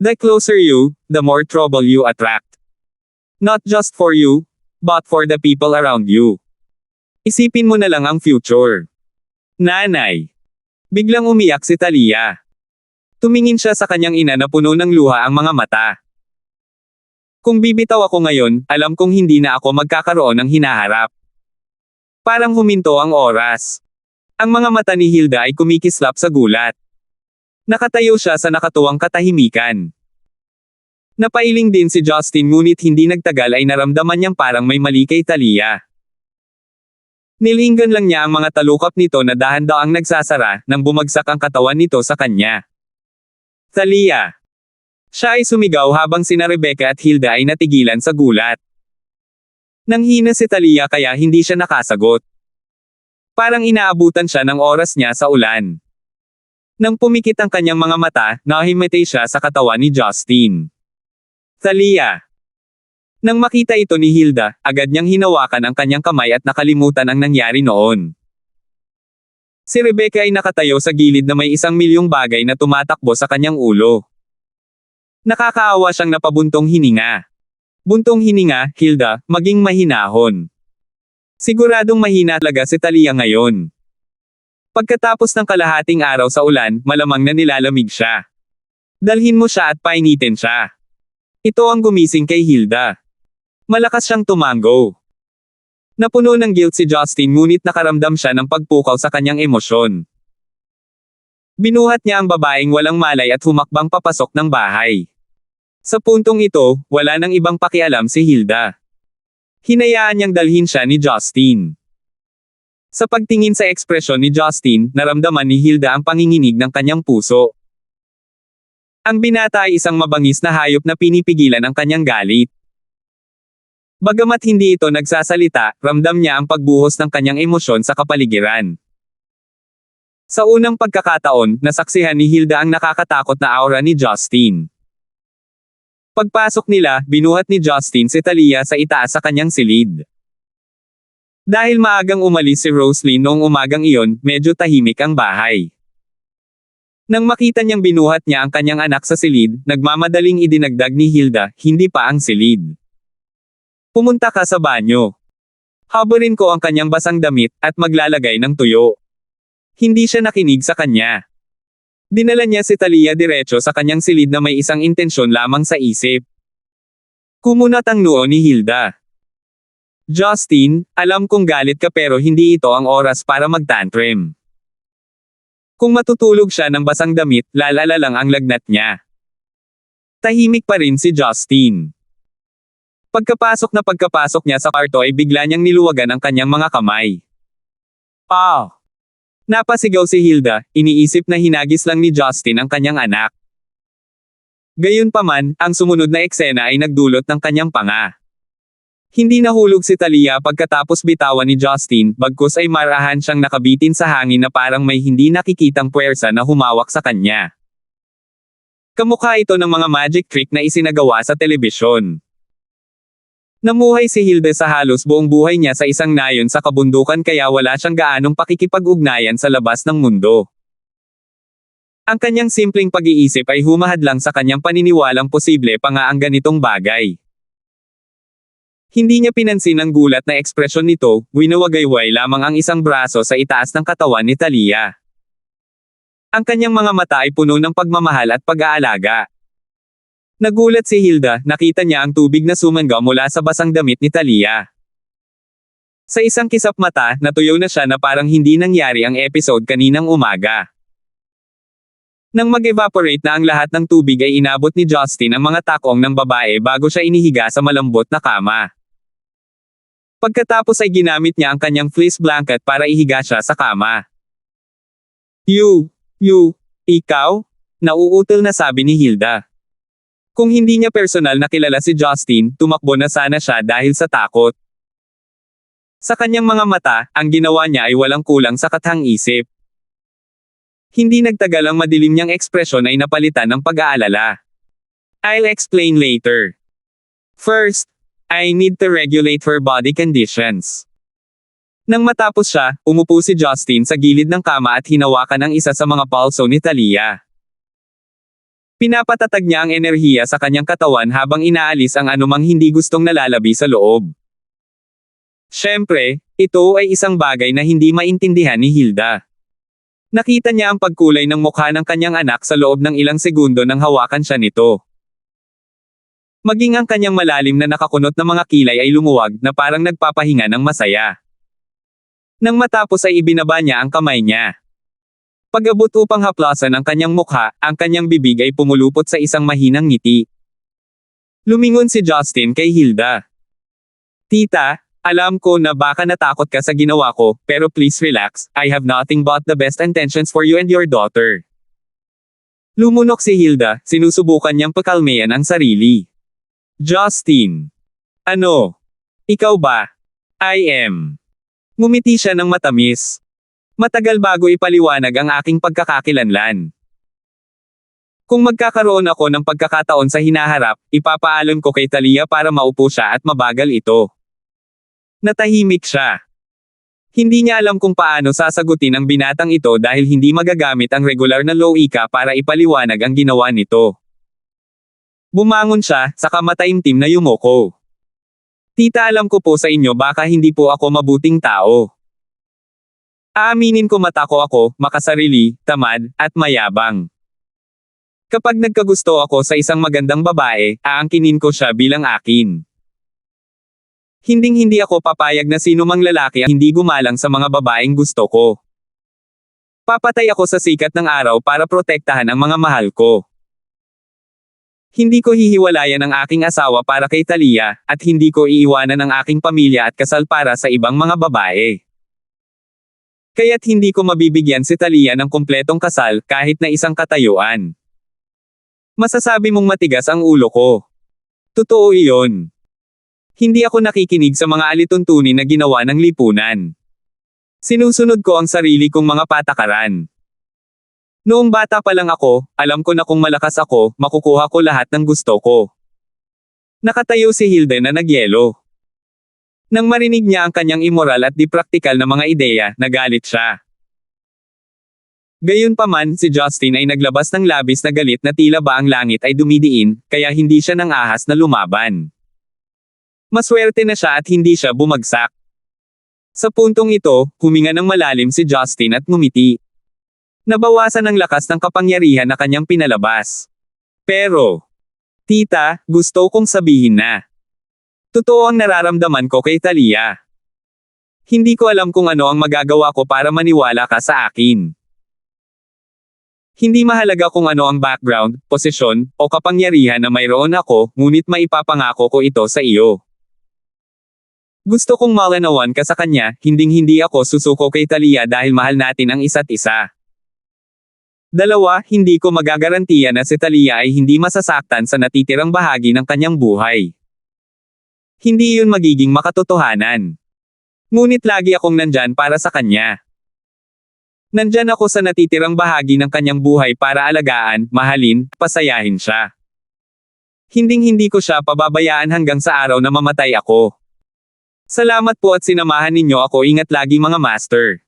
A: The closer you, the more trouble you attract. Not just for you, but for the people around you. Isipin mo na lang ang future. Nanay. Biglang umiyak si Talia. Tumingin siya sa kanyang ina na puno ng luha ang mga mata. Kung bibitaw ako ngayon, alam kong hindi na ako magkakaroon ng hinaharap. Parang huminto ang oras. Ang mga mata ni Hilda ay kumikislap sa gulat. Nakatayo siya sa nakatuwang katahimikan. Napailing din si Justin ngunit hindi nagtagal ay naramdaman niyang parang may mali kay Talia. Nilinggan lang niya ang mga talukap nito na dahan-daang nagsasara, nang bumagsak ang katawan nito sa kanya. Talia. Siya ay sumigaw habang sina Rebecca at Hilda ay natigilan sa gulat. Nanghina si Talia kaya hindi siya nakasagot. Parang inaabutan siya ng oras niya sa ulan. Nang pumikit ang kanyang mga mata, nahimete siya sa katawan ni Justin. Thalia. Nang makita ito ni Hilda, agad niyang hinawakan ang kanyang kamay at nakalimutan ang nangyari noon. Si Rebecca ay nakatayo sa gilid na may 1,000,000 bagay na tumatakbo sa kanyang ulo. Nakakaawa siyang napabuntong hininga. Buntong hininga, Hilda, maging mahinahon. Siguradong mahina talaga si Thalia ngayon. Pagkatapos ng kalahating araw sa ulan, malamang na nilalamig siya. Dalhin mo siya at painitin siya. Ito ang gumising kay Hilda. Malakas siyang tumango. Napuno ng guilt si Justin ngunit nakaramdam siya ng pagpukaw sa kanyang emosyon. Binuhat niya ang babaeng walang malay at humakbang papasok ng bahay. Sa puntong ito, wala nang ibang pakialam si Hilda. Hinayaan niyang dalhin siya ni Justin. Sa pagtingin sa ekspresyon ni Justin, naramdaman ni Hilda ang panginginig ng kanyang puso. Ang binata ay isang mabangis na hayop na pinipigilan ang kanyang galit. Bagamat hindi ito nagsasalita, ramdam niya ang pagbuhos ng kanyang emosyon sa kapaligiran. Sa unang pagkakataon, nasaksihan ni Hilda ang nakakatakot na aura ni Justin. Pagpasok nila, binuhat ni Justin si Thalia sa itaas sa kanyang silid. Dahil maagang umalis si Roslyn noong umagang iyon, medyo tahimik ang bahay. Nang makita niyang binuhat niya ang kanyang anak sa silid, nagmamadaling idinagdag ni Hilda, hindi pa ang silid. Pumunta ka sa banyo. Habarin ko ang kanyang basang damit, at maglalagay ng tuyo. Hindi siya nakinig sa kanya. Dinala niya si Thalia diretso sa kanyang silid na may isang intensyon lamang sa isip. Kumunat ang noo ni Hilda. Justin, alam kong galit ka pero hindi ito ang oras para magtantrum. Kung matutulog siya ng basang damit, lalala lang ang lagnat niya. Tahimik pa rin si Justin. Pagkapasok niya sa kwarto ay bigla niyang niluwagan ang kanyang mga kamay. Napasigaw si Hilda, iniisip na hinagis lang ni Justin ang kanyang anak. Gayunpaman, ang sumunod na eksena ay nagdulot ng kanyang panga. Hindi nahulog si Thalia pagkatapos bitawan ni Justin, bagkus ay marahan siyang nakabitin sa hangin na parang may hindi nakikitang puwersa na humawak sa kanya. Kamukha ito ng mga magic trick na isinagawa sa telebisyon. Namuhay si Hilda sa halos buong buhay niya sa isang nayon sa kabundukan kaya wala siyang gaanong pakikipag-ugnayan sa labas ng mundo. Ang kanyang simpleng pag-iisip ay humahadlang sa kanyang paniniwalang posible pa nga ang ganitong bagay. Hindi niya pinansin ang gulat na ekspresyon nito, winawagayway lamang ang isang braso sa itaas ng katawan ni Thalia. Ang kanyang mga mata ay puno ng pagmamahal at pag-aalaga. Nagulat si Hilda, nakita niya ang tubig na sumangga mula sa basang damit ni Thalia. Sa isang kisap mata, natuyo na siya na parang hindi nangyari ang episode kaninang umaga. Nang mag-evaporate na ang lahat ng tubig ay inabot ni Justin ang mga takong ng babae bago siya inihiga sa malambot na kama. Pagkatapos ay ginamit niya ang kanyang fleece blanket para ihiga siya sa kama. Ikaw? Nauutal na sabi ni Hilda. Kung hindi niya personal na kilala si Justin, tumakbo na sana siya dahil sa takot. Sa kanyang mga mata, ang ginawa niya ay walang kulang sa kathang-isip. Hindi nagtagal ang madilim niyang ekspresyon ay napalitan ng pag-aalala. I'll explain later. First, I need to regulate her body conditions. Nang matapos siya, umupo si Justin sa gilid ng kama at hinawakan ang isa sa mga pulso ni Thalia. Pinapatatag niya ang enerhiya sa kanyang katawan habang inaalis ang anumang hindi gustong nalalabi sa loob. Siyempre, ito ay isang bagay na hindi maintindihan ni Hilda. Nakita niya ang pagkulay ng mukha ng kanyang anak sa loob ng ilang segundo nang hawakan siya nito. Maging ang kanyang malalim na nakakunot na mga kilay ay lumuwag na parang nagpapahinga ng masaya. Nang matapos ay ibinaba niya ang kamay niya. Pag-abot upang haplasan ang kanyang mukha, ang kanyang bibig ay pumulupot sa isang mahinang ngiti. Lumingon si Justin kay Hilda. Tita, alam ko na baka natakot ka sa ginawa ko, pero please relax, I have nothing but the best intentions for you and your daughter. Lumunok si Hilda, sinusubukan niyang pakalmayan ang sarili. Justin. Ano? Ikaw ba? I am. Ngumiti siya ng matamis. Matagal bago ipaliwanag ang aking pagkakakilanlan. Kung magkakaroon ako ng pagkakataon sa hinaharap, ipapaalam ko kay Talia para maupo siya at mabagal ito. Natahimik siya. Hindi niya alam kung paano sasagutin ang binatang ito dahil hindi magagamit ang regular na loika para ipaliwanag ang ginawa nito. Bumangon siya, saka mataimtim na yumuko. Tita, alam ko po sa inyo baka hindi po ako mabuting tao. Aaminin ko matako ako, makasarili, tamad, at mayabang. Kapag nagkagusto ako sa isang magandang babae, aangkinin ko siya bilang akin. Hinding-hindi ako papayag na sino mang lalaki ang hindi gumalang sa mga babaeng gusto ko. Papatay ako sa sikat ng araw para protektahan ang mga mahal ko. Hindi ko hihiwalayan ang aking asawa para kay Talia, at hindi ko iiwanan ang aking pamilya at kasal para sa ibang mga babae. Kaya't hindi ko mabibigyan si Talia ng kumpletong kasal kahit na isang katayuan. Masasabi mong matigas ang ulo ko. Totoo iyon. Hindi ako nakikinig sa mga alituntunin na ginawa ng lipunan. Sinusunod ko ang sarili kong mga patakaran. Noong bata pa lang ako, alam ko na kung malakas ako, makukuha ko lahat ng gusto ko. Nakatayo si Hilde na nagyelo. Nang marinig niya ang kanyang immoral at di praktikal na mga ideya, nagalit siya. Gayunpaman, si Justin ay naglabas ng labis na galit na tila ba ang langit ay dumidiin, kaya hindi siya nang ahas na lumaban. Maswerte na siya at hindi siya bumagsak. Sa puntong ito, huminga ng malalim si Justin at ngumiti. Nabawasan ang lakas ng kapangyarihan na kanyang pinalabas. Pero, tita, gusto kong sabihin na. Totoo ang nararamdaman ko kay Talia. Hindi ko alam kung ano ang magagawa ko para maniwala ka sa akin. Hindi mahalaga kung ano ang background, posisyon, o kapangyarihan na mayroon ako, ngunit maipapangako ko ito sa iyo. Gusto kong malinawan ka sa kanya, hinding-hindi ako susuko kay Talia dahil mahal natin ang isa't isa. Dalawa, hindi ko magagarantiya na si Talia ay hindi masasaktan sa natitirang bahagi ng kanyang buhay. Hindi yun magiging makatotohanan. Ngunit lagi akong nandyan para sa kanya. Nandyan ako sa natitirang bahagi ng kanyang buhay para alagaan, mahalin, pasayahin siya. Hinding-hindi ko siya pababayaan hanggang sa araw na mamatay ako. Salamat po at sinamahan ninyo ako. Ingat lagi mga master.